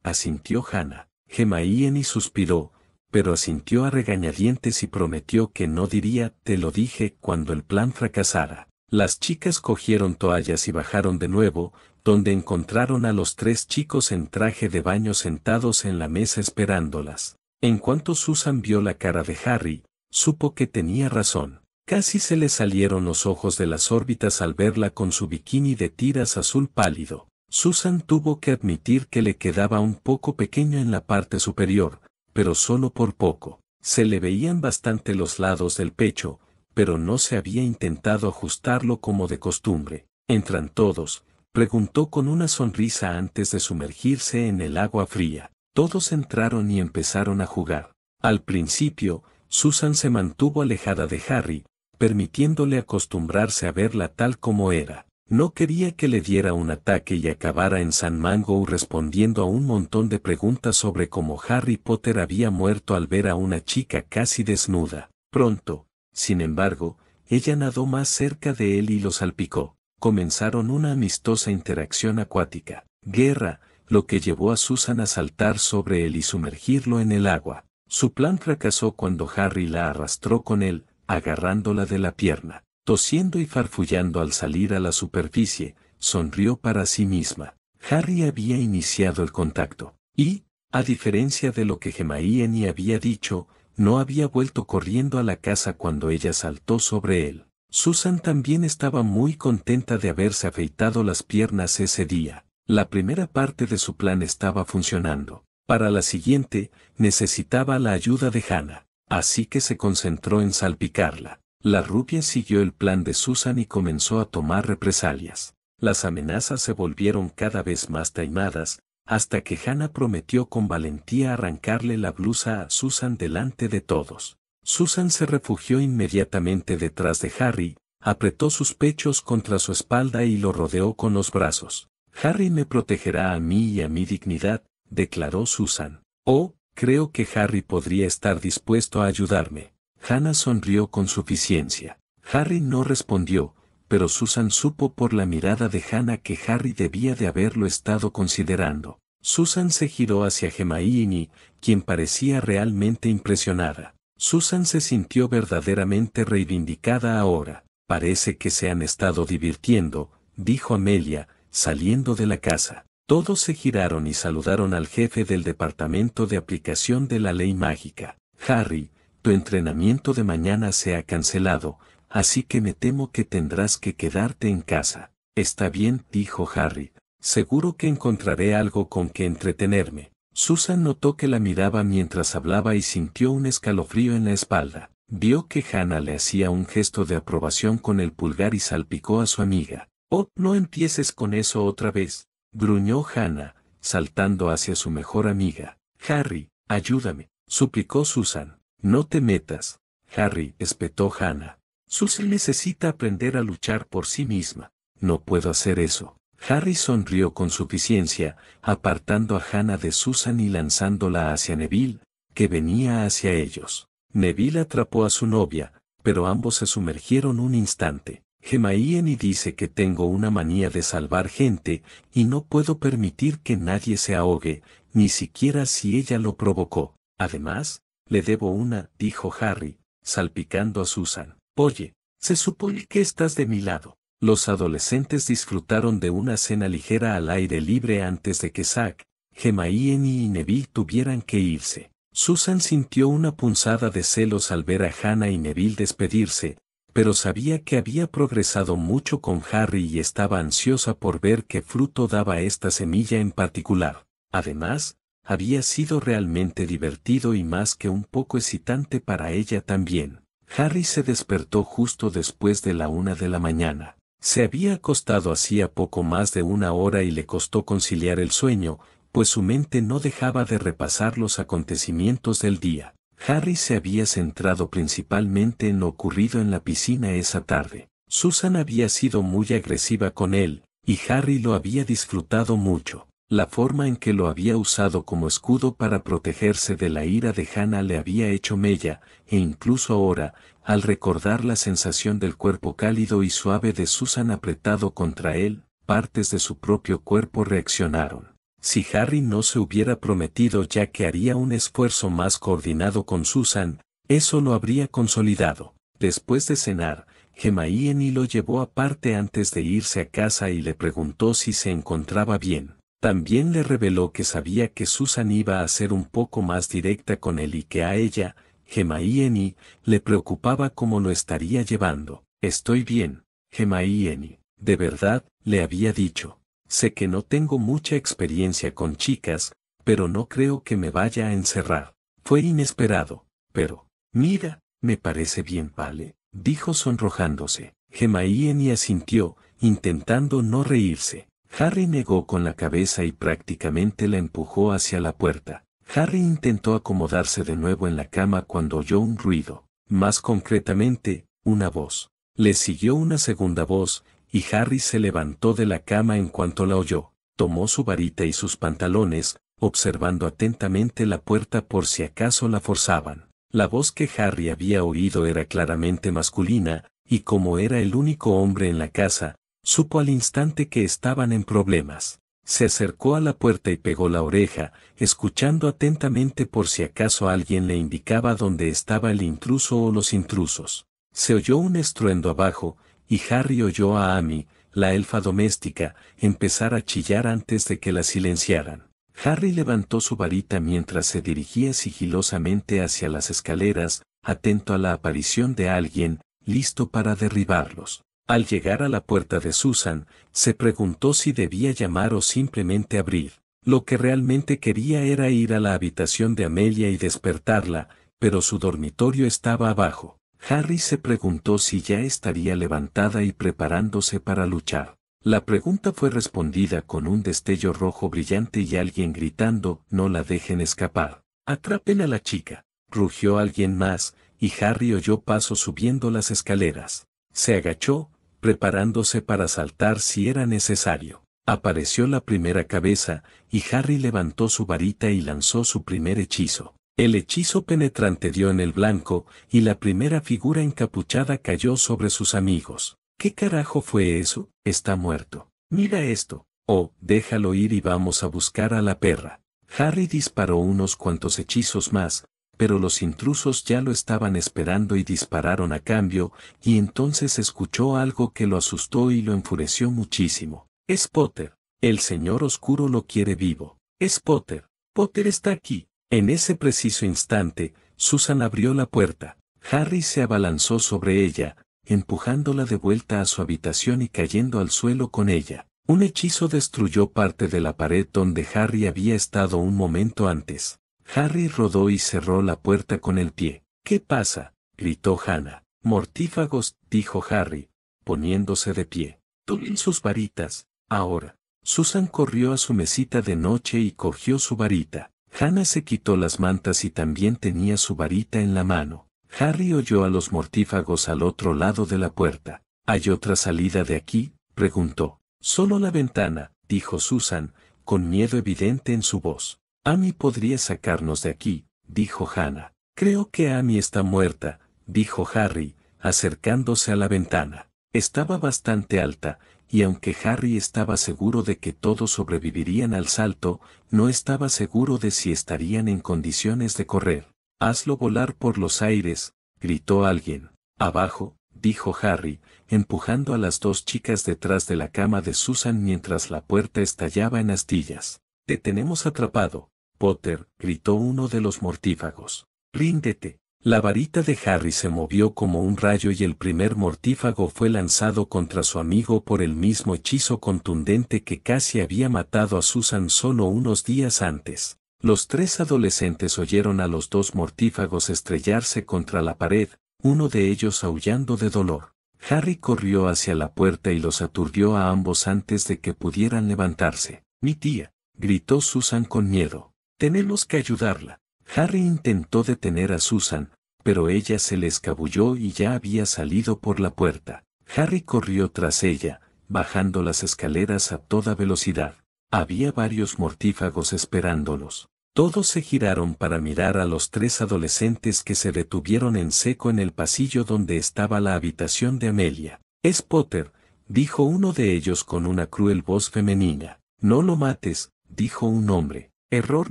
asintió Hannah. Hermione suspiró, pero asintió a regañadientes y prometió que no diría te lo dije cuando el plan fracasara. Las chicas cogieron toallas y bajaron de nuevo, donde encontraron a los 3 chicos en traje de baño sentados en la mesa esperándolas. En cuanto Susan vio la cara de Harry, supo que tenía razón. Casi se le salieron los ojos de las órbitas al verla con su bikini de tiras azul pálido. Susan tuvo que admitir que le quedaba un poco pequeño en la parte superior, pero solo por poco. Se le veían bastante los lados del pecho, pero no se había intentado ajustarlo como de costumbre. ¿Entran todos?, preguntó con una sonrisa antes de sumergirse en el agua fría. Todos entraron y empezaron a jugar. Al principio, Susan se mantuvo alejada de Harry, permitiéndole acostumbrarse a verla tal como era. No quería que le diera un ataque y acabara en San Mango respondiendo a un montón de preguntas sobre cómo Harry Potter había muerto al ver a una chica casi desnuda. Pronto, sin embargo, ella nadó más cerca de él y lo salpicó. Comenzaron una amistosa interacción acuática. Guerra, lo que llevó a Susan a saltar sobre él y sumergirlo en el agua. Su plan fracasó cuando Harry la arrastró con él, agarrándola de la pierna. Tosiendo y farfullando al salir a la superficie, sonrió para sí misma. Harry había iniciado el contacto. Y, a diferencia de lo que Hermione había dicho, no había vuelto corriendo a la casa cuando ella saltó sobre él. Susan también estaba muy contenta de haberse afeitado las piernas ese día. La primera parte de su plan estaba funcionando. Para la siguiente, necesitaba la ayuda de Hannah, así que se concentró en salpicarla. La rubia siguió el plan de Susan y comenzó a tomar represalias. Las amenazas se volvieron cada vez más taimadas, hasta que Hannah prometió con valentía arrancarle la blusa a Susan delante de todos. Susan se refugió inmediatamente detrás de Harry, apretó sus pechos contra su espalda y lo rodeó con los brazos. Harry me protegerá a mí y a mi dignidad, declaró Susan. Oh, creo que Harry podría estar dispuesto a ayudarme. Hannah sonrió con suficiencia. Harry no respondió, pero Susan supo por la mirada de Hannah que Harry debía de haberlo estado considerando. Susan se giró hacia Hermione, quien parecía realmente impresionada. Susan se sintió verdaderamente reivindicada ahora. Parece que se han estado divirtiendo, dijo Amelia, saliendo de la casa. Todos se giraron y saludaron al jefe del departamento de aplicación de la ley mágica. Harry, tu entrenamiento de mañana se ha cancelado, así que me temo que tendrás que quedarte en casa. Está bien, dijo Harry. Seguro que encontraré algo con que entretenerme. Susan notó que la miraba mientras hablaba y sintió un escalofrío en la espalda. Vio que Hannah le hacía un gesto de aprobación con el pulgar y salpicó a su amiga. «Oh, no empieces con eso otra vez», gruñó Hannah, saltando hacia su mejor amiga. «Harry, ayúdame», suplicó Susan. «No te metas, Harry», espetó Hannah. «Susan necesita aprender a luchar por sí misma». «No puedo hacer eso». Harry sonrió con suficiencia, apartando a Hannah de Susan y lanzándola hacia Neville, que venía hacia ellos. Neville atrapó a su novia, pero ambos se sumergieron un instante. Hermione dice que tengo una manía de salvar gente, y no puedo permitir que nadie se ahogue, ni siquiera si ella lo provocó. Además, le debo una, dijo Harry, salpicando a Susan. «Oye, se supone que estás de mi lado». Los adolescentes disfrutaron de una cena ligera al aire libre antes de que Zack, Hermione y Neville tuvieran que irse. Susan sintió una punzada de celos al ver a Hannah y Neville despedirse, pero sabía que había progresado mucho con Harry y estaba ansiosa por ver qué fruto daba esta semilla en particular. Además, había sido realmente divertido y más que un poco excitante para ella también. Harry se despertó justo después de la 1 de la mañana. Se había acostado hacía poco más de una hora y le costó conciliar el sueño, pues su mente no dejaba de repasar los acontecimientos del día. Harry se había centrado principalmente en lo ocurrido en la piscina esa tarde. Susan había sido muy agresiva con él, y Harry lo había disfrutado mucho. La forma en que lo había usado como escudo para protegerse de la ira de Hannah le había hecho mella, e incluso ahora, al recordar la sensación del cuerpo cálido y suave de Susan apretado contra él, partes de su propio cuerpo reaccionaron. Si Harry no se hubiera prometido ya que haría un esfuerzo más coordinado con Susan, eso lo habría consolidado. Después de cenar, Hermione lo llevó aparte antes de irse a casa y le preguntó si se encontraba bien. También le reveló que sabía que Susan iba a ser un poco más directa con él y que a ella, Hermione, le preocupaba cómo lo estaría llevando. «Estoy bien, Hermione, de verdad», le había dicho. «Sé que no tengo mucha experiencia con chicas, pero no creo que me vaya a encerrar». Fue inesperado, pero, «Mira, me parece bien, vale», dijo sonrojándose. Hermione asintió, intentando no reírse. Harry negó con la cabeza y prácticamente la empujó hacia la puerta. Harry intentó acomodarse de nuevo en la cama cuando oyó un ruido, más concretamente, una voz. Le siguió una segunda voz, y Harry se levantó de la cama en cuanto la oyó. Tomó su varita y sus pantalones, observando atentamente la puerta por si acaso la forzaban. La voz que Harry había oído era claramente masculina, y como era el único hombre en la casa, supo al instante que estaban en problemas. Se acercó a la puerta y pegó la oreja, escuchando atentamente por si acaso alguien le indicaba dónde estaba el intruso o los intrusos. Se oyó un estruendo abajo, y Harry oyó a Amy, la elfa doméstica, empezar a chillar antes de que la silenciaran. Harry levantó su varita mientras se dirigía sigilosamente hacia las escaleras, atento a la aparición de alguien, listo para derribarlos. Al llegar a la puerta de Susan, se preguntó si debía llamar o simplemente abrir. Lo que realmente quería era ir a la habitación de Amelia y despertarla, pero su dormitorio estaba abajo. Harry se preguntó si ya estaría levantada y preparándose para luchar. La pregunta fue respondida con un destello rojo brillante y alguien gritando: «No la dejen escapar. Atrapen a la chica», rugió alguien más, y Harry oyó pasos subiendo las escaleras. Se agachó, preparándose para saltar si era necesario. Apareció la primera cabeza, y Harry levantó su varita y lanzó su primer hechizo. El hechizo penetrante dio en el blanco, y la primera figura encapuchada cayó sobre sus amigos. «¿Qué carajo fue eso? Está muerto. Mira esto. Oh, déjalo ir y vamos a buscar a la perra». Harry disparó unos cuantos hechizos más, pero los intrusos ya lo estaban esperando y dispararon a cambio, y entonces escuchó algo que lo asustó y lo enfureció muchísimo. «Es Potter. El señor oscuro lo quiere vivo. Es Potter. Potter está aquí». En ese preciso instante, Susan abrió la puerta. Harry se abalanzó sobre ella, empujándola de vuelta a su habitación y cayendo al suelo con ella. Un hechizo destruyó parte de la pared donde Harry había estado un momento antes. Harry rodó y cerró la puerta con el pie. «¿Qué pasa?», gritó Hannah. Mortífagos, dijo Harry, poniéndose de pie. Tomen sus varitas, ahora. Susan corrió a su mesita de noche y cogió su varita. Hannah se quitó las mantas y también tenía su varita en la mano. Harry oyó a los mortífagos al otro lado de la puerta. ¿Hay otra salida de aquí?, preguntó. Solo la ventana, dijo Susan, con miedo evidente en su voz. Amy podría sacarnos de aquí, dijo Hannah. Creo que Amy está muerta, dijo Harry, acercándose a la ventana. Estaba bastante alta, y aunque Harry estaba seguro de que todos sobrevivirían al salto, no estaba seguro de si estarían en condiciones de correr. Hazlo volar por los aires, gritó alguien. Abajo, dijo Harry, empujando a las dos chicas detrás de la cama de Susan mientras la puerta estallaba en astillas. Te tenemos atrapado, Potter, gritó uno de los mortífagos. Ríndete. La varita de Harry se movió como un rayo y el primer mortífago fue lanzado contra su amigo por el mismo hechizo contundente que casi había matado a Susan solo unos días antes. Los tres adolescentes oyeron a los dos mortífagos estrellarse contra la pared, uno de ellos aullando de dolor. Harry corrió hacia la puerta y los aturdió a ambos antes de que pudieran levantarse. «Mi tía», gritó Susan con miedo. «Tenemos que ayudarla». Harry intentó detener a Susan, pero ella se le escabulló y ya había salido por la puerta. Harry corrió tras ella, bajando las escaleras a toda velocidad. Había varios mortífagos esperándolos. Todos se giraron para mirar a los tres adolescentes que se detuvieron en seco en el pasillo donde estaba la habitación de Amelia. «Es Potter», dijo uno de ellos con una cruel voz femenina. «No lo mates», dijo un hombre. «Error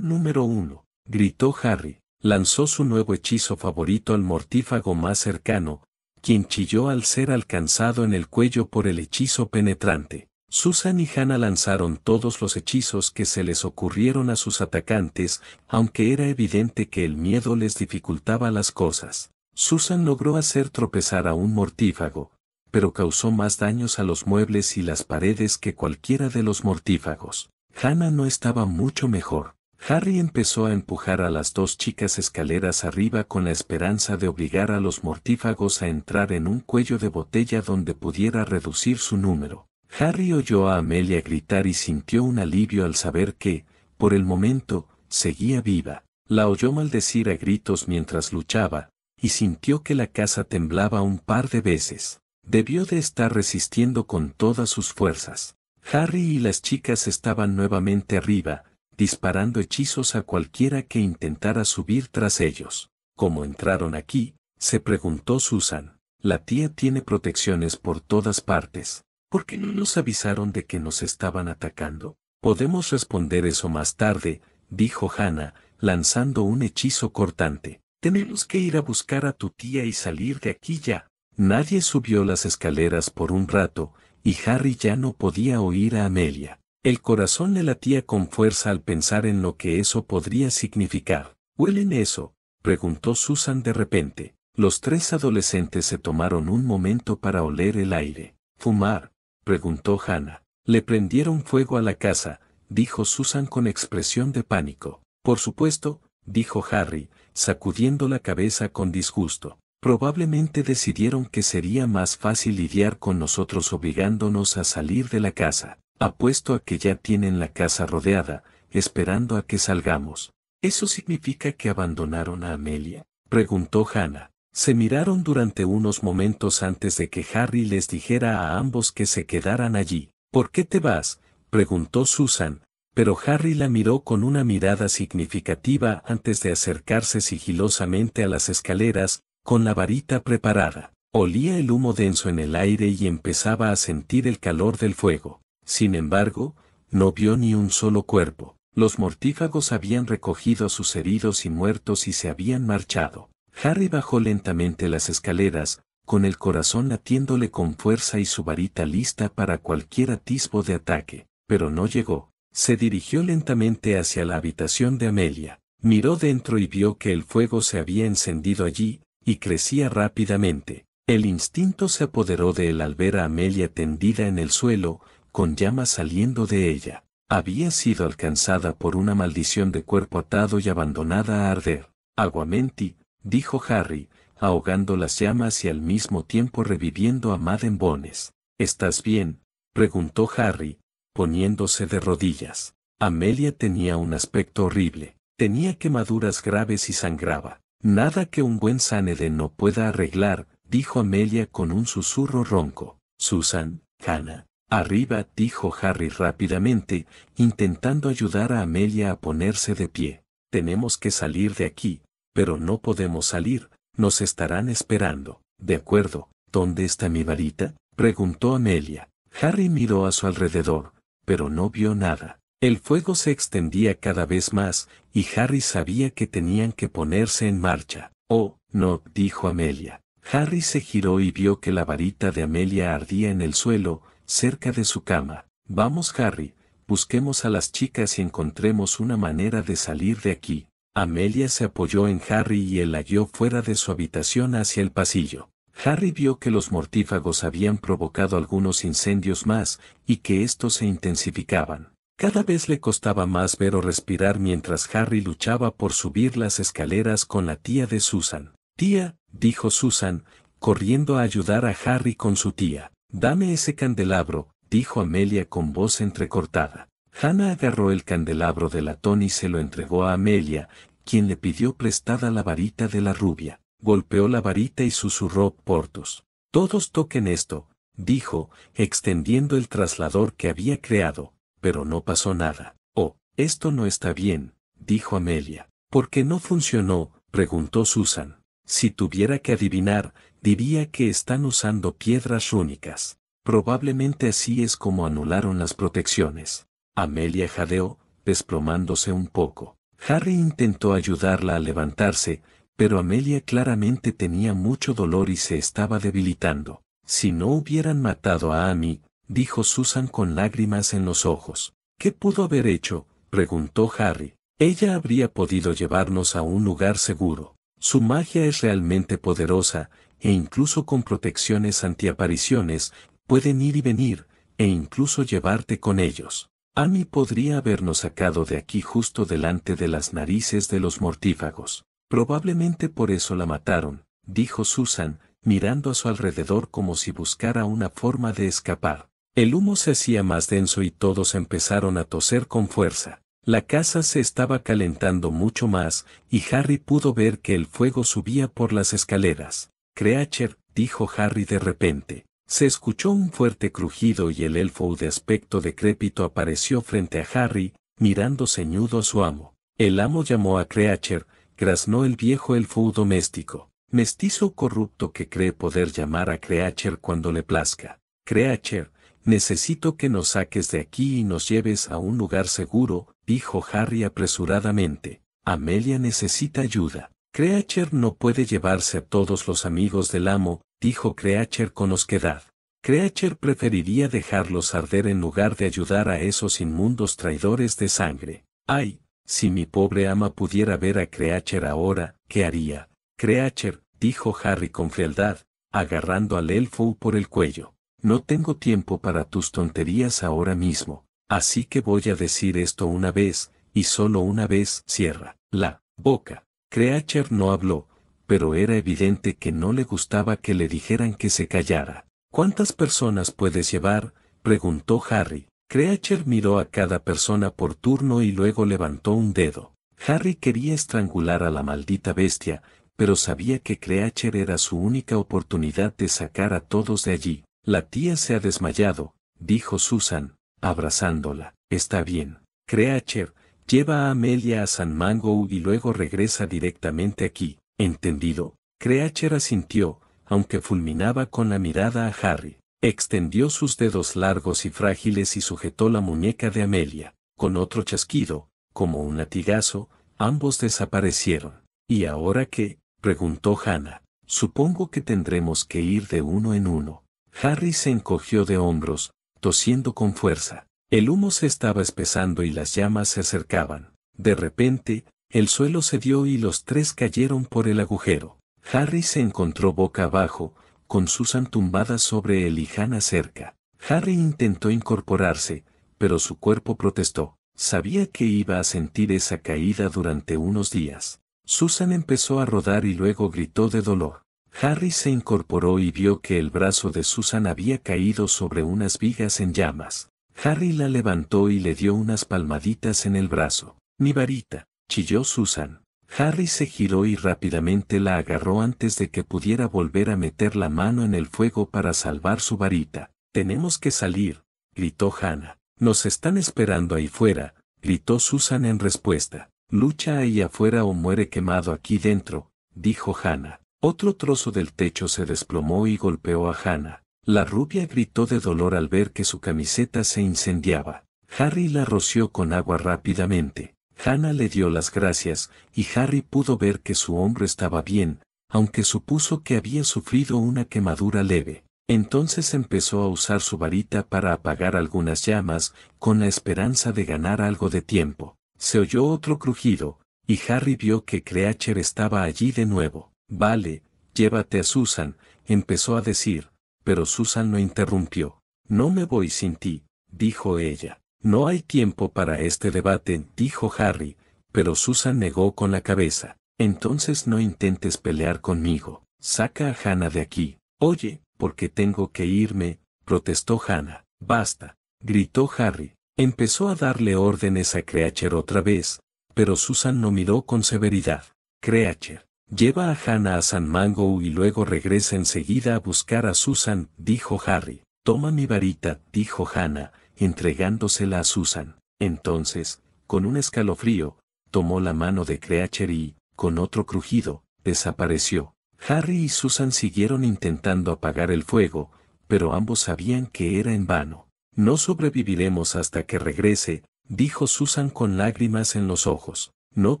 número 1», gritó Harry. Lanzó su nuevo hechizo favorito al mortífago más cercano, quien chilló al ser alcanzado en el cuello por el hechizo penetrante. Susan y Hannah lanzaron todos los hechizos que se les ocurrieron a sus atacantes, aunque era evidente que el miedo les dificultaba las cosas. Susan logró hacer tropezar a un mortífago, pero causó más daños a los muebles y las paredes que cualquiera de los mortífagos. Hannah no estaba mucho mejor. Harry empezó a empujar a las dos chicas escaleras arriba con la esperanza de obligar a los mortífagos a entrar en un cuello de botella donde pudiera reducir su número. Harry oyó a Amelia gritar y sintió un alivio al saber que, por el momento, seguía viva. La oyó maldecir a gritos mientras luchaba, y sintió que la casa temblaba un par de veces. Debió de estar resistiendo con todas sus fuerzas. Harry y las chicas estaban nuevamente arriba, disparando hechizos a cualquiera que intentara subir tras ellos. ¿Cómo entraron aquí?, se preguntó Susan. La tía tiene protecciones por todas partes. ¿Por qué no nos avisaron de que nos estaban atacando? Podemos responder eso más tarde, dijo Hannah, lanzando un hechizo cortante. Tenemos que ir a buscar a tu tía y salir de aquí ya. Nadie subió las escaleras por un rato, y Harry ya no podía oír a Amelia. El corazón le latía con fuerza al pensar en lo que eso podría significar. ¿Huelen eso?, preguntó Susan de repente. Los tres adolescentes se tomaron un momento para oler el aire. ¿Fumar?, preguntó Hannah. Le prendieron fuego a la casa, dijo Susan con expresión de pánico. Por supuesto, dijo Harry, sacudiendo la cabeza con disgusto. Probablemente decidieron que sería más fácil lidiar con nosotros obligándonos a salir de la casa. Apuesto a que ya tienen la casa rodeada, esperando a que salgamos. ¿Eso significa que abandonaron a Amelia?, preguntó Hannah. Se miraron durante unos momentos antes de que Harry les dijera a ambos que se quedaran allí. ¿Por qué te vas?, preguntó Susan, pero Harry la miró con una mirada significativa antes de acercarse sigilosamente a las escaleras, con la varita preparada. Olía el humo denso en el aire y empezaba a sentir el calor del fuego. Sin embargo, no vio ni un solo cuerpo. Los mortífagos habían recogido a sus heridos y muertos y se habían marchado. Harry bajó lentamente las escaleras, con el corazón latiéndole con fuerza y su varita lista para cualquier atisbo de ataque, pero no llegó. Se dirigió lentamente hacia la habitación de Amelia. Miró dentro y vio que el fuego se había encendido allí, y crecía rápidamente. El instinto se apoderó de él al ver a Amelia tendida en el suelo, con llamas saliendo de ella. Había sido alcanzada por una maldición de cuerpo atado y abandonada a arder. Aguamenti, dijo Harry, ahogando las llamas y al mismo tiempo reviviendo a Madame Bones. ¿Estás bien?, preguntó Harry, poniéndose de rodillas. Amelia tenía un aspecto horrible. Tenía quemaduras graves y sangraba. Nada que un buen Sanede no pueda arreglar, dijo Amelia con un susurro ronco. Susan, Hannah. Arriba, dijo Harry rápidamente, intentando ayudar a Amelia a ponerse de pie. Tenemos que salir de aquí, pero no podemos salir, nos estarán esperando. De acuerdo, ¿dónde está mi varita?, preguntó Amelia. Harry miró a su alrededor, pero no vio nada. El fuego se extendía cada vez más, y Harry sabía que tenían que ponerse en marcha. Oh, no, dijo Amelia. Harry se giró y vio que la varita de Amelia ardía en el suelo, cerca de su cama. Vamos, Harry, busquemos a las chicas y encontremos una manera de salir de aquí. Amelia se apoyó en Harry y él la guió fuera de su habitación hacia el pasillo. Harry vio que los mortífagos habían provocado algunos incendios más, y que estos se intensificaban. Cada vez le costaba más ver o respirar mientras Harry luchaba por subir las escaleras con la tía de Susan. Tía, dijo Susan, corriendo a ayudar a Harry con su tía. Dame ese candelabro, dijo Amelia con voz entrecortada. Hannah agarró el candelabro de latón y se lo entregó a Amelia, quien le pidió prestada la varita de la rubia. Golpeó la varita y susurró Porthos. Todos toquen esto, dijo, extendiendo el traslador que había creado, pero no pasó nada. Oh, esto no está bien, dijo Amelia. ¿Por qué no funcionó?, preguntó Susan. Si tuviera que adivinar, diría que están usando piedras rúnicas. Probablemente así es como anularon las protecciones. Amelia jadeó, desplomándose un poco. Harry intentó ayudarla a levantarse, pero Amelia claramente tenía mucho dolor y se estaba debilitando. Si no hubieran matado a Amy, dijo Susan con lágrimas en los ojos. ¿Qué pudo haber hecho?, preguntó Harry. Ella habría podido llevarnos a un lugar seguro. Su magia es realmente poderosa, e incluso con protecciones antiapariciones, pueden ir y venir, e incluso llevarte con ellos. Amy podría habernos sacado de aquí justo delante de las narices de los mortífagos. Probablemente por eso la mataron, dijo Susan, mirando a su alrededor como si buscara una forma de escapar. El humo se hacía más denso y todos empezaron a toser con fuerza. La casa se estaba calentando mucho más, y Harry pudo ver que el fuego subía por las escaleras. Creature, dijo Harry de repente. Se escuchó un fuerte crujido y el elfo de aspecto decrépito apareció frente a Harry, mirando ceñudo a su amo. El amo llamó a Creature, graznó el viejo elfo doméstico. Mestizo corrupto que cree poder llamar a Creature cuando le plazca. Creature, necesito que nos saques de aquí y nos lleves a un lugar seguro, dijo Harry apresuradamente. Amelia necesita ayuda. Creature no puede llevarse a todos los amigos del amo, dijo Creature con osquedad. Creature preferiría dejarlos arder en lugar de ayudar a esos inmundos traidores de sangre. ¡Ay! Si mi pobre ama pudiera ver a Creature ahora, ¿qué haría? Creature, dijo Harry con frialdad, agarrando al elfo por el cuello. No tengo tiempo para tus tonterías ahora mismo, así que voy a decir esto una vez, y solo una vez. Cierra la boca. Creature no habló, pero era evidente que no le gustaba que le dijeran que se callara. ¿Cuántas personas puedes llevar?, preguntó Harry. Creature miró a cada persona por turno y luego levantó un dedo. Harry quería estrangular a la maldita bestia, pero sabía que Creature era su única oportunidad de sacar a todos de allí. La tía se ha desmayado, dijo Susan, abrazándola. Está bien. Creature, lleva a Amelia a San Mango y luego regresa directamente aquí. ¿Entendido? Creature asintió, aunque fulminaba con la mirada a Harry. Extendió sus dedos largos y frágiles y sujetó la muñeca de Amelia. Con otro chasquido, como un latigazo, ambos desaparecieron. ¿Y ahora qué?, preguntó Hannah. Supongo que tendremos que ir de uno en uno. Harry se encogió de hombros, tosiendo con fuerza. El humo se estaba espesando y las llamas se acercaban. De repente, el suelo cedió y los tres cayeron por el agujero. Harry se encontró boca abajo, con Susan tumbada sobre él y Hannah cerca. Harry intentó incorporarse, pero su cuerpo protestó. Sabía que iba a sentir esa caída durante unos días. Susan empezó a rodar y luego gritó de dolor. Harry se incorporó y vio que el brazo de Susan había caído sobre unas vigas en llamas. Harry la levantó y le dio unas palmaditas en el brazo. «Mi varita», chilló Susan. Harry se giró y rápidamente la agarró antes de que pudiera volver a meter la mano en el fuego para salvar su varita. «Tenemos que salir», gritó Hannah. «Nos están esperando ahí fuera», gritó Susan en respuesta. «Lucha ahí afuera o muere quemado aquí dentro», dijo Hannah. Otro trozo del techo se desplomó y golpeó a Hannah. La rubia gritó de dolor al ver que su camiseta se incendiaba. Harry la roció con agua rápidamente. Hannah le dio las gracias, y Harry pudo ver que su hombro estaba bien, aunque supuso que había sufrido una quemadura leve. Entonces empezó a usar su varita para apagar algunas llamas, con la esperanza de ganar algo de tiempo. Se oyó otro crujido, y Harry vio que Creacher estaba allí de nuevo. «Vale, llévate a Susan», empezó a decir, pero Susan lo interrumpió. «No me voy sin ti», dijo ella. «No hay tiempo para este debate», dijo Harry, pero Susan negó con la cabeza. «Entonces no intentes pelear conmigo. Saca a Hannah de aquí». «Oye, ¿por qué tengo que irme?», protestó Hannah. «Basta», gritó Harry. Empezó a darle órdenes a Creacher otra vez, pero Susan no miró con severidad. «Creacher, lleva a Hannah a San Mango y luego regresa enseguida a buscar a Susan», dijo Harry. «Toma mi varita», dijo Hannah, entregándosela a Susan. Entonces, con un escalofrío, tomó la mano de Creacher y, con otro crujido, desapareció. Harry y Susan siguieron intentando apagar el fuego, pero ambos sabían que era en vano. «No sobreviviremos hasta que regrese», dijo Susan con lágrimas en los ojos. «No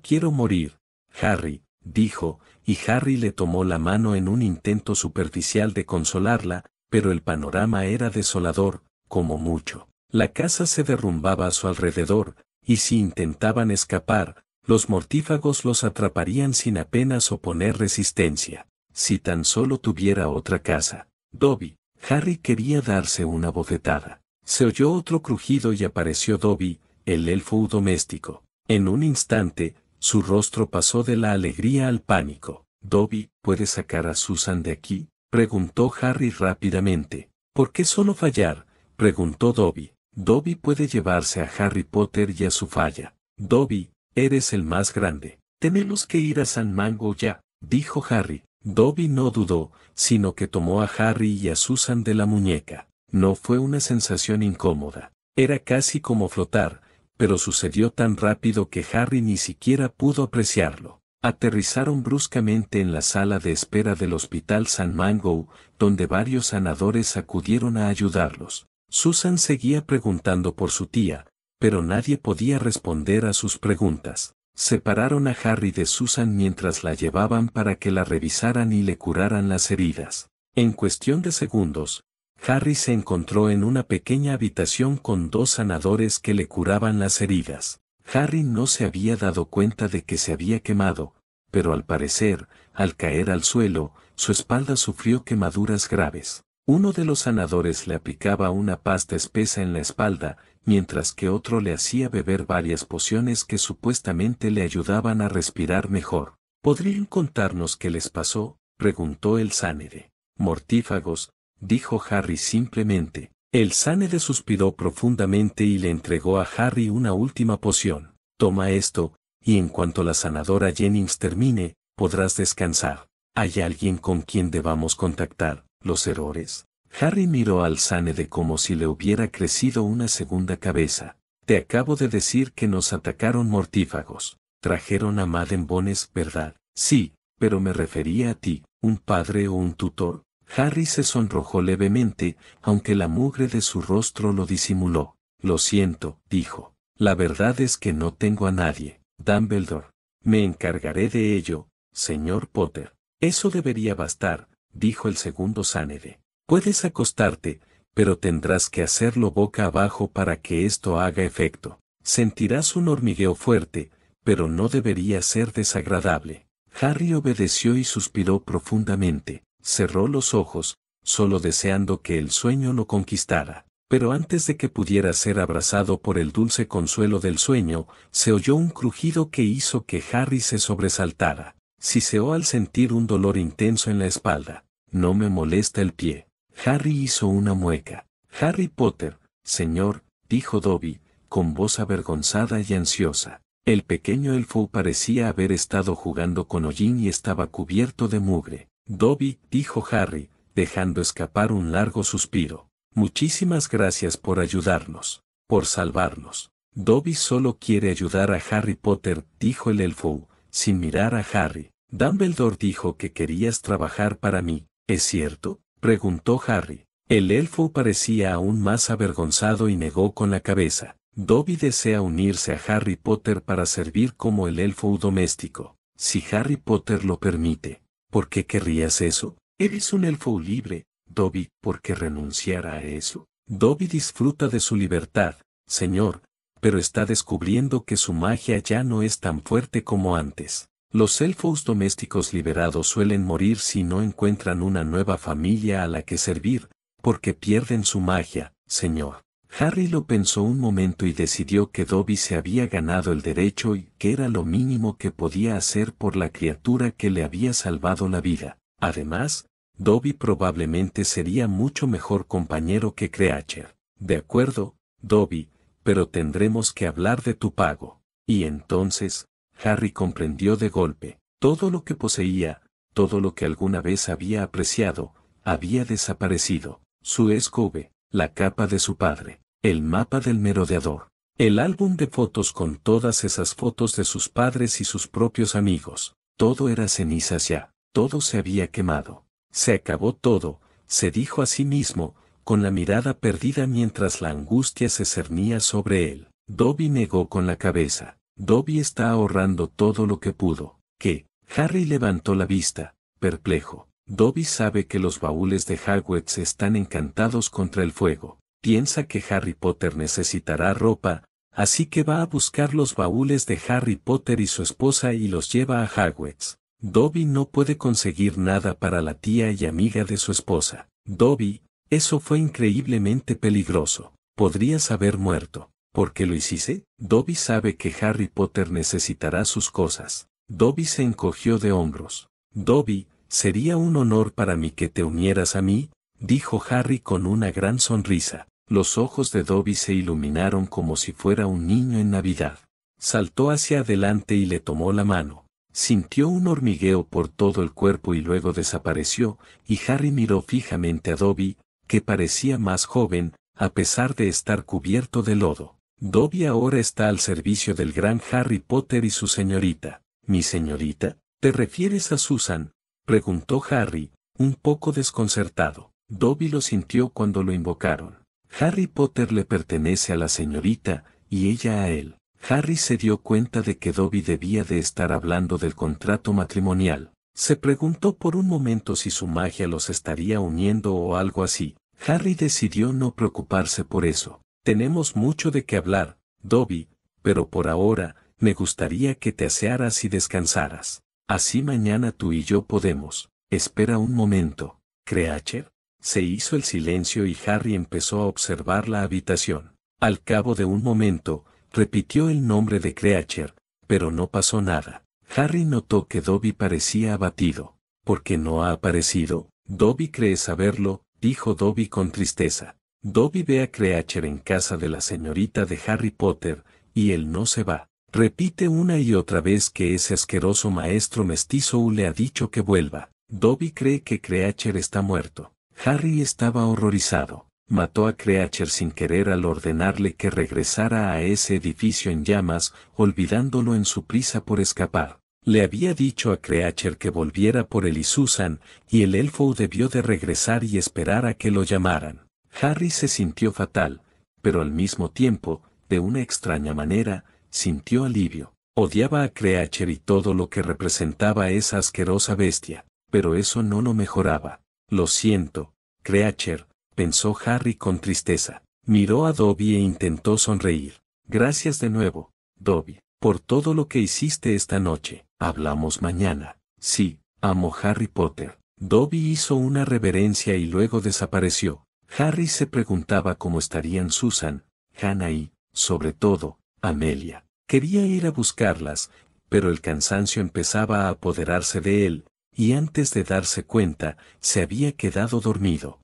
quiero morir, Harry», dijo, y Harry le tomó la mano en un intento superficial de consolarla, pero el panorama era desolador, como mucho. La casa se derrumbaba a su alrededor, y si intentaban escapar, los mortífagos los atraparían sin apenas oponer resistencia. Si tan solo tuviera otra casa. Dobby. Harry quería darse una bofetada. Se oyó otro crujido y apareció Dobby, el elfo doméstico. En un instante, su rostro pasó de la alegría al pánico. «Dobby, ¿puedes sacar a Susan de aquí?», preguntó Harry rápidamente. «¿Por qué solo fallar?», preguntó Dobby. «Dobby puede llevarse a Harry Potter y a su falla. Dobby, eres el más grande. Tenemos que ir a San Mango ya», dijo Harry. Dobby no dudó, sino que tomó a Harry y a Susan de la muñeca. No fue una sensación incómoda. Era casi como flotar, pero sucedió tan rápido que Harry ni siquiera pudo apreciarlo. Aterrizaron bruscamente en la sala de espera del Hospital San Mango, donde varios sanadores acudieron a ayudarlos. Susan seguía preguntando por su tía, pero nadie podía responder a sus preguntas. Separaron a Harry de Susan mientras la llevaban para que la revisaran y le curaran las heridas. En cuestión de segundos, Harry se encontró en una pequeña habitación con dos sanadores que le curaban las heridas. Harry no se había dado cuenta de que se había quemado, pero al parecer, al caer al suelo, su espalda sufrió quemaduras graves. Uno de los sanadores le aplicaba una pasta espesa en la espalda, mientras que otro le hacía beber varias pociones que supuestamente le ayudaban a respirar mejor. ¿Podrían contarnos qué les pasó?, preguntó el Sánede. «Mortífagos», dijo Harry simplemente. El Sánede suspiró profundamente y le entregó a Harry una última poción. «Toma esto, y en cuanto la sanadora Jennings termine, podrás descansar. ¿Hay alguien con quien debamos contactar? ¿Los errores?». Harry miró al Sánede como si le hubiera crecido una segunda cabeza. «Te acabo de decir que nos atacaron mortífagos. Trajeron a Madame Bones, ¿verdad?». «Sí, pero me refería a ti, un padre o un tutor». Harry se sonrojó levemente, aunque la mugre de su rostro lo disimuló. «Lo siento», dijo. «La verdad es que no tengo a nadie, Dumbledore. Me encargaré de ello, señor Potter». «Eso debería bastar», dijo el segundo Sánede. «Puedes acostarte, pero tendrás que hacerlo boca abajo para que esto haga efecto. Sentirás un hormigueo fuerte, pero no debería ser desagradable». Harry obedeció y suspiró profundamente. Cerró los ojos, solo deseando que el sueño lo conquistara. Pero antes de que pudiera ser abrazado por el dulce consuelo del sueño, se oyó un crujido que hizo que Harry se sobresaltara. Siseó al sentir un dolor intenso en la espalda. No me molesta el pie. Harry hizo una mueca. Harry Potter, señor, dijo Dobby, con voz avergonzada y ansiosa. El pequeño elfo parecía haber estado jugando con hollín y estaba cubierto de mugre. Dobby, dijo Harry, dejando escapar un largo suspiro. Muchísimas gracias por ayudarnos, por salvarnos. Dobby solo quiere ayudar a Harry Potter, dijo el elfo, sin mirar a Harry. Dumbledore dijo que querías trabajar para mí, ¿es cierto?, preguntó Harry. El elfo parecía aún más avergonzado y negó con la cabeza. Dobby desea unirse a Harry Potter para servir como el elfo doméstico. Si Harry Potter lo permite, ¿por qué querrías eso? Eres un elfo libre, Dobby, ¿por qué renunciar a eso? Dobby disfruta de su libertad, señor, pero está descubriendo que su magia ya no es tan fuerte como antes. Los elfos domésticos liberados suelen morir si no encuentran una nueva familia a la que servir, porque pierden su magia, señor. Harry lo pensó un momento y decidió que Dobby se había ganado el derecho y que era lo mínimo que podía hacer por la criatura que le había salvado la vida. Además, Dobby probablemente sería mucho mejor compañero que Creacher. De acuerdo, Dobby, pero tendremos que hablar de tu pago. Y entonces, Harry comprendió de golpe. Todo lo que poseía, todo lo que alguna vez había apreciado, había desaparecido. Su escobe, la capa de su padre, el mapa del merodeador, el álbum de fotos con todas esas fotos de sus padres y sus propios amigos. Todo era cenizas ya, todo se había quemado. Se acabó todo, se dijo a sí mismo, con la mirada perdida mientras la angustia se cernía sobre él. Dobby negó con la cabeza. Dobby está ahorrando todo lo que pudo. ¿Qué? Harry levantó la vista, perplejo. Dobby sabe que los baúles de Hogwarts están encantados contra el fuego. Piensa que Harry Potter necesitará ropa, así que va a buscar los baúles de Harry Potter y su esposa y los lleva a Hogwarts. Dobby no puede conseguir nada para la tía y amiga de su esposa. Dobby, eso fue increíblemente peligroso. Podrías haber muerto. ¿Por qué lo hiciste? Dobby sabe que Harry Potter necesitará sus cosas. Dobby se encogió de hombros. Dobby, sería un honor para mí que te unieras a mí, dijo Harry con una gran sonrisa. Los ojos de Dobby se iluminaron como si fuera un niño en Navidad. Saltó hacia adelante y le tomó la mano. Sintió un hormigueo por todo el cuerpo y luego desapareció, y Harry miró fijamente a Dobby, que parecía más joven, a pesar de estar cubierto de lodo. Dobby ahora está al servicio del gran Harry Potter y su señorita. ¿Mi señorita? ¿Te refieres a Susan?, preguntó Harry, un poco desconcertado. Dobby lo sintió cuando lo invocaron. Harry Potter le pertenece a la señorita, y ella a él. Harry se dio cuenta de que Dobby debía de estar hablando del contrato matrimonial. Se preguntó por un momento si su magia los estaría uniendo o algo así. Harry decidió no preocuparse por eso. Tenemos mucho de qué hablar, Dobby, pero por ahora, me gustaría que te asearas y descansaras. Así mañana tú y yo podemos. Espera un momento, Creacher. Se hizo el silencio y Harry empezó a observar la habitación. Al cabo de un momento, repitió el nombre de Creacher, pero no pasó nada. Harry notó que Dobby parecía abatido. ¿Por qué no ha aparecido? Dobby cree saberlo, dijo Dobby con tristeza. Dobby ve a Creacher en casa de la señorita de Harry Potter, y él no se va. Repite una y otra vez que ese asqueroso maestro mestizo le ha dicho que vuelva. Dobby cree que Creacher está muerto. Harry estaba horrorizado. Mató a Creacher sin querer al ordenarle que regresara a ese edificio en llamas, olvidándolo en su prisa por escapar. Le había dicho a Creacher que volviera por él y Susan, y el elfo debió de regresar y esperar a que lo llamaran. Harry se sintió fatal, pero al mismo tiempo, de una extraña manera, sintió alivio. Odiaba a Creacher y todo lo que representaba esa asquerosa bestia, pero eso no lo mejoraba. Lo siento, Creacher, pensó Harry con tristeza. Miró a Dobby e intentó sonreír. Gracias de nuevo, Dobby, por todo lo que hiciste esta noche. Hablamos mañana. Sí, amo Harry Potter. Dobby hizo una reverencia y luego desapareció. Harry se preguntaba cómo estarían Susan, Hannah y, sobre todo, Amelia. Quería ir a buscarlas, pero el cansancio empezaba a apoderarse de él, y antes de darse cuenta, se había quedado dormido.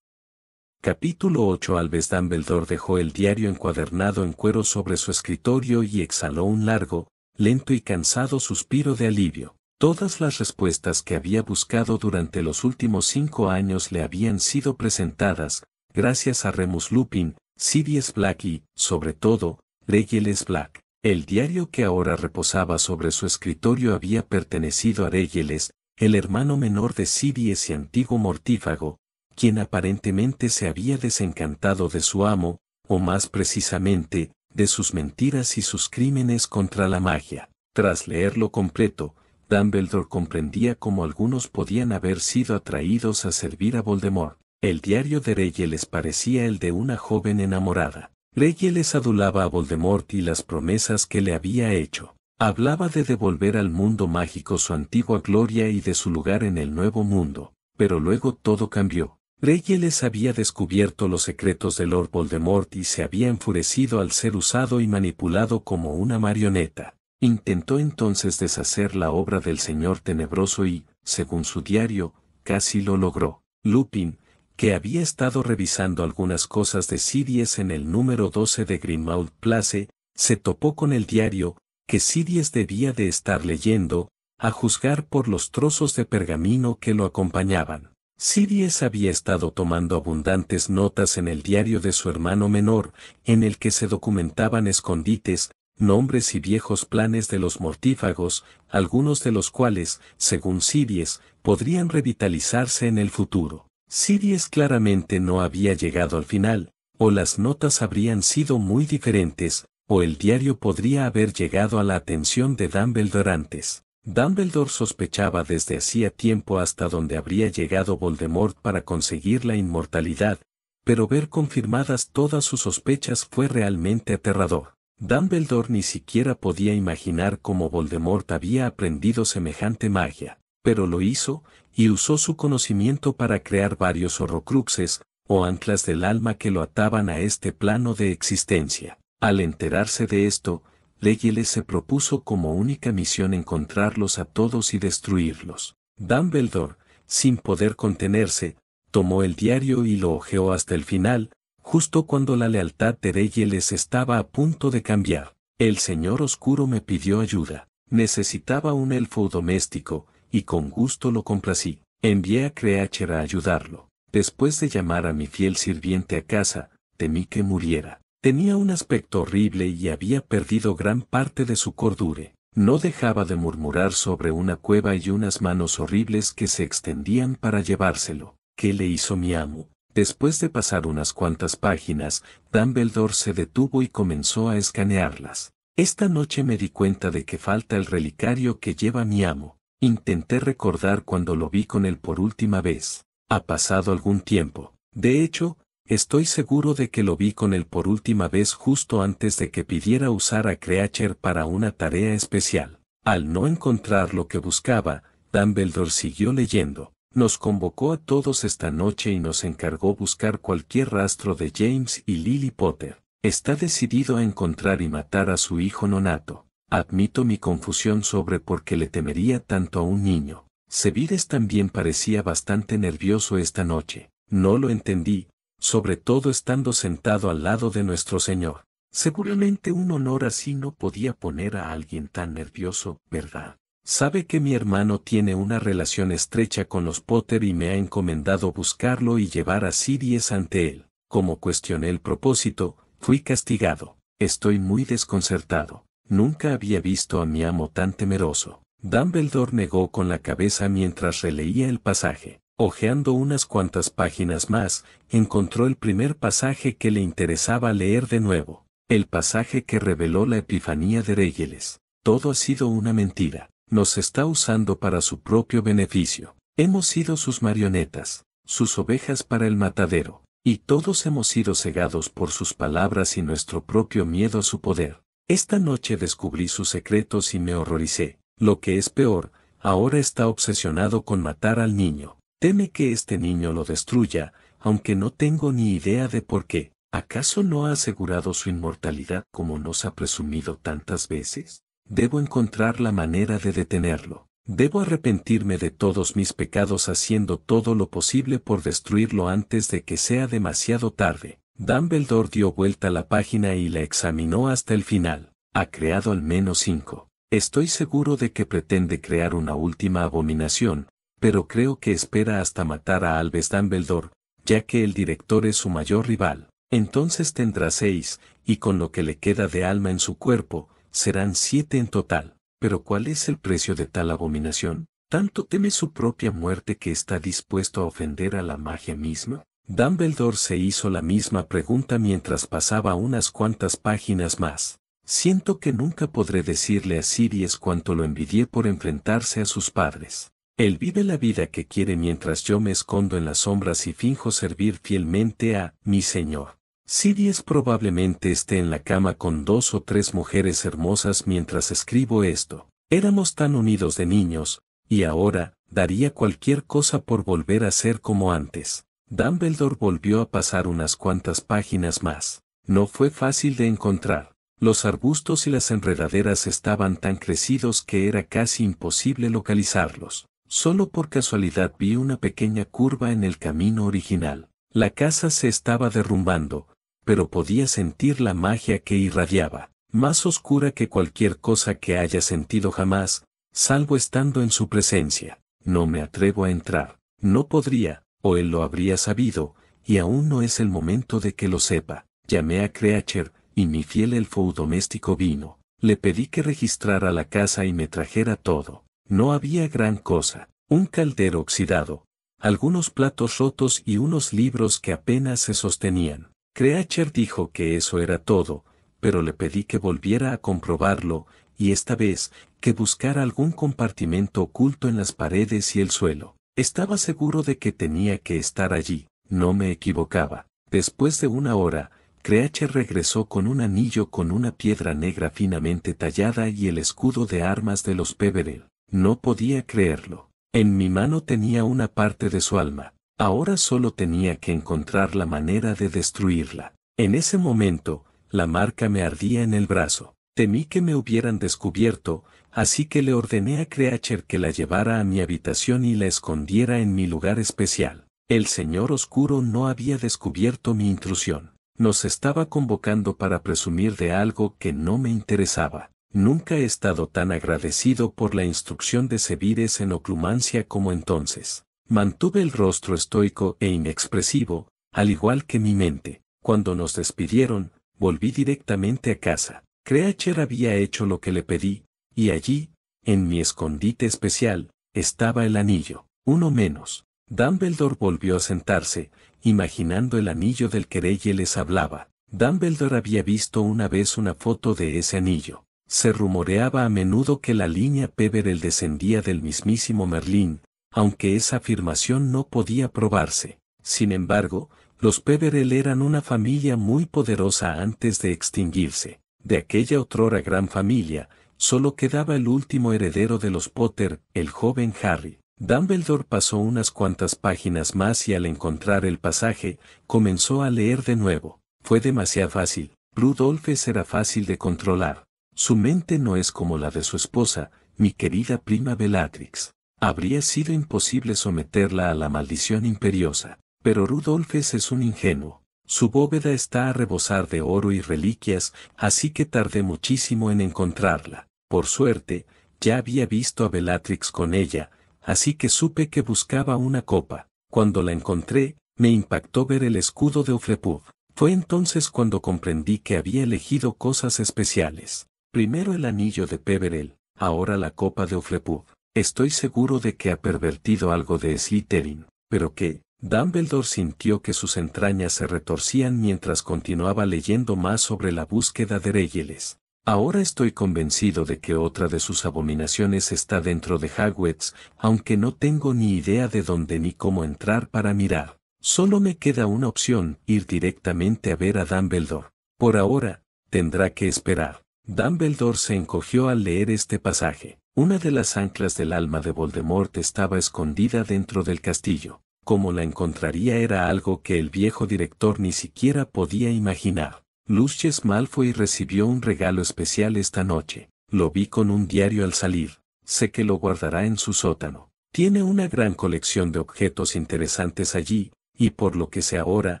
Capítulo 8. Albus Dumbledore dejó el diario encuadernado en cuero sobre su escritorio y exhaló un largo, lento y cansado suspiro de alivio. Todas las respuestas que había buscado durante los últimos 5 años le habían sido presentadas, gracias a Remus Lupin, Sirius Black y, sobre todo, Regulus Black. El diario que ahora reposaba sobre su escritorio había pertenecido a Regulus, el hermano menor de Sirius y antiguo mortífago, quien aparentemente se había desencantado de su amo, o más precisamente, de sus mentiras y sus crímenes contra la magia. Tras leerlo completo, Dumbledore comprendía cómo algunos podían haber sido atraídos a servir a Voldemort. El diario de Regulus parecía el de una joven enamorada. Regulus adulaba a Voldemort y las promesas que le había hecho. Hablaba de devolver al mundo mágico su antigua gloria y de su lugar en el nuevo mundo, pero luego todo cambió. Regulus había descubierto los secretos de Lord Voldemort y se había enfurecido al ser usado y manipulado como una marioneta. Intentó entonces deshacer la obra del Señor Tenebroso y, según su diario, casi lo logró. Lupin, que había estado revisando algunas cosas de Sirius en el número 12 de Grimmauld Place, se topó con el diario, que Sirius debía de estar leyendo, a juzgar por los trozos de pergamino que lo acompañaban. Sirius había estado tomando abundantes notas en el diario de su hermano menor, en el que se documentaban escondites, nombres y viejos planes de los mortífagos, algunos de los cuales, según Sirius, podrían revitalizarse en el futuro. Sirius claramente no había llegado al final, o las notas habrían sido muy diferentes, o el diario podría haber llegado a la atención de Dumbledore antes. Dumbledore sospechaba desde hacía tiempo hasta dónde habría llegado Voldemort para conseguir la inmortalidad, pero ver confirmadas todas sus sospechas fue realmente aterrador. Dumbledore ni siquiera podía imaginar cómo Voldemort había aprendido semejante magia, pero lo hizo, y usó su conocimiento para crear varios horrocruxes, o anclas del alma que lo ataban a este plano de existencia. Al enterarse de esto, Regulus se propuso como única misión encontrarlos a todos y destruirlos. Dumbledore, sin poder contenerse, tomó el diario y lo hojeó hasta el final, justo cuando la lealtad de Regulus estaba a punto de cambiar. El Señor Oscuro me pidió ayuda. Necesitaba un elfo doméstico, y con gusto lo complací. Envié a Creacher a ayudarlo. Después de llamar a mi fiel sirviente a casa, temí que muriera. Tenía un aspecto horrible y había perdido gran parte de su cordura. No dejaba de murmurar sobre una cueva y unas manos horribles que se extendían para llevárselo. ¿Qué le hizo mi amo? Después de pasar unas cuantas páginas, Dumbledore se detuvo y comenzó a escanearlas. Esta noche me di cuenta de que falta el relicario que lleva mi amo. Intenté recordar cuando lo vi con él por última vez. Ha pasado algún tiempo. De hecho, estoy seguro de que lo vi con él por última vez justo antes de que pidiera usar a Creacher para una tarea especial. Al no encontrar lo que buscaba, Dumbledore siguió leyendo. Nos convocó a todos esta noche y nos encargó buscar cualquier rastro de James y Lily Potter. Está decidido a encontrar y matar a su hijo nonato. Admito mi confusión sobre por qué le temería tanto a un niño. Severus también parecía bastante nervioso esta noche. No lo entendí, sobre todo estando sentado al lado de nuestro Señor. Seguramente un honor así no podía poner a alguien tan nervioso, ¿verdad? Sabe que mi hermano tiene una relación estrecha con los Potter y me ha encomendado buscarlo y llevar a Sirius ante él. Como cuestioné el propósito, fui castigado. Estoy muy desconcertado. Nunca había visto a mi amo tan temeroso. Dumbledore negó con la cabeza mientras releía el pasaje. Hojeando unas cuantas páginas más, encontró el primer pasaje que le interesaba leer de nuevo. El pasaje que reveló la epifanía de Regulus. Todo ha sido una mentira. Nos está usando para su propio beneficio. Hemos sido sus marionetas, sus ovejas para el matadero, y todos hemos sido cegados por sus palabras y nuestro propio miedo a su poder. Esta noche descubrí sus secretos y me horroricé. Lo que es peor, ahora está obsesionado con matar al niño. Teme que este niño lo destruya, aunque no tengo ni idea de por qué. ¿Acaso no ha asegurado su inmortalidad como nos ha presumido tantas veces? Debo encontrar la manera de detenerlo. Debo arrepentirme de todos mis pecados haciendo todo lo posible por destruirlo antes de que sea demasiado tarde. Dumbledore dio vuelta a la página y la examinó hasta el final. Ha creado al menos 5. Estoy seguro de que pretende crear una última abominación, pero creo que espera hasta matar a Albus Dumbledore, ya que el director es su mayor rival. Entonces tendrá 6, y con lo que le queda de alma en su cuerpo, serán 7 en total. Pero ¿cuál es el precio de tal abominación? ¿Tanto teme su propia muerte que está dispuesto a ofender a la magia misma? Dumbledore se hizo la misma pregunta mientras pasaba unas cuantas páginas más. Siento que nunca podré decirle a Sirius cuánto lo envidié por enfrentarse a sus padres. Él vive la vida que quiere mientras yo me escondo en las sombras y finjo servir fielmente a mi señor. Sirius probablemente esté en la cama con 2 o 3 mujeres hermosas mientras escribo esto. Éramos tan unidos de niños, y ahora, daría cualquier cosa por volver a ser como antes. Dumbledore volvió a pasar unas cuantas páginas más. No fue fácil de encontrar. Los arbustos y las enredaderas estaban tan crecidos que era casi imposible localizarlos. Solo por casualidad vi una pequeña curva en el camino original. La casa se estaba derrumbando, pero podía sentir la magia que irradiaba, más oscura que cualquier cosa que haya sentido jamás, salvo estando en su presencia. No me atrevo a entrar. No podría, o él lo habría sabido, y aún no es el momento de que lo sepa. Llamé a Creature, y mi fiel elfo doméstico vino. Le pedí que registrara la casa y me trajera todo. No había gran cosa. Un caldero oxidado, algunos platos rotos y unos libros que apenas se sostenían. Creature dijo que eso era todo, pero le pedí que volviera a comprobarlo, y esta vez, que buscara algún compartimento oculto en las paredes y el suelo. Estaba seguro de que tenía que estar allí, no me equivocaba. Después de una hora, Creature regresó con un anillo con una piedra negra finamente tallada y el escudo de armas de los Peverell. No podía creerlo. En mi mano tenía una parte de su alma. Ahora solo tenía que encontrar la manera de destruirla. En ese momento, la marca me ardía en el brazo. Temí que me hubieran descubierto, así que le ordené a Creature que la llevara a mi habitación y la escondiera en mi lugar especial. El Señor Oscuro no había descubierto mi intrusión. Nos estaba convocando para presumir de algo que no me interesaba. Nunca he estado tan agradecido por la instrucción de Sevirus en oclumancia como entonces. Mantuve el rostro estoico e inexpresivo, al igual que mi mente. Cuando nos despidieron, volví directamente a casa. Creature había hecho lo que le pedí, y allí, en mi escondite especial, estaba el anillo. Uno menos. Dumbledore volvió a sentarse, imaginando el anillo del que Rey les hablaba. Dumbledore había visto una vez una foto de ese anillo. Se rumoreaba a menudo que la línea Peverell descendía del mismísimo Merlín, aunque esa afirmación no podía probarse. Sin embargo, los Peverell eran una familia muy poderosa antes de extinguirse. De aquella otrora gran familia, solo quedaba el último heredero de los Potter, el joven Harry. Dumbledore pasó unas cuantas páginas más y al encontrar el pasaje, comenzó a leer de nuevo. Fue demasiado fácil. Rudolphus era fácil de controlar. Su mente no es como la de su esposa, mi querida prima Bellatrix. Habría sido imposible someterla a la maldición imperiosa. Pero Rudolphus es un ingenuo. Su bóveda está a rebosar de oro y reliquias, así que tardé muchísimo en encontrarla. Por suerte, ya había visto a Bellatrix con ella, así que supe que buscaba una copa. Cuando la encontré, me impactó ver el escudo de Hufflepuff. Fue entonces cuando comprendí que había elegido cosas especiales. Primero el anillo de Peverell, ahora la copa de Hufflepuff. Estoy seguro de que ha pervertido algo de Slytherin, pero ¿qué? Dumbledore sintió que sus entrañas se retorcían mientras continuaba leyendo más sobre la búsqueda de Reyes. Ahora estoy convencido de que otra de sus abominaciones está dentro de Hogwarts, aunque no tengo ni idea de dónde ni cómo entrar para mirar. Solo me queda una opción, ir directamente a ver a Dumbledore. Por ahora, tendrá que esperar. Dumbledore se encogió al leer este pasaje. Una de las anclas del alma de Voldemort estaba escondida dentro del castillo. Cómo la encontraría era algo que el viejo director ni siquiera podía imaginar. Lucius Malfoy recibió un regalo especial esta noche. Lo vi con un diario al salir. Sé que lo guardará en su sótano. Tiene una gran colección de objetos interesantes allí, y por lo que sé ahora,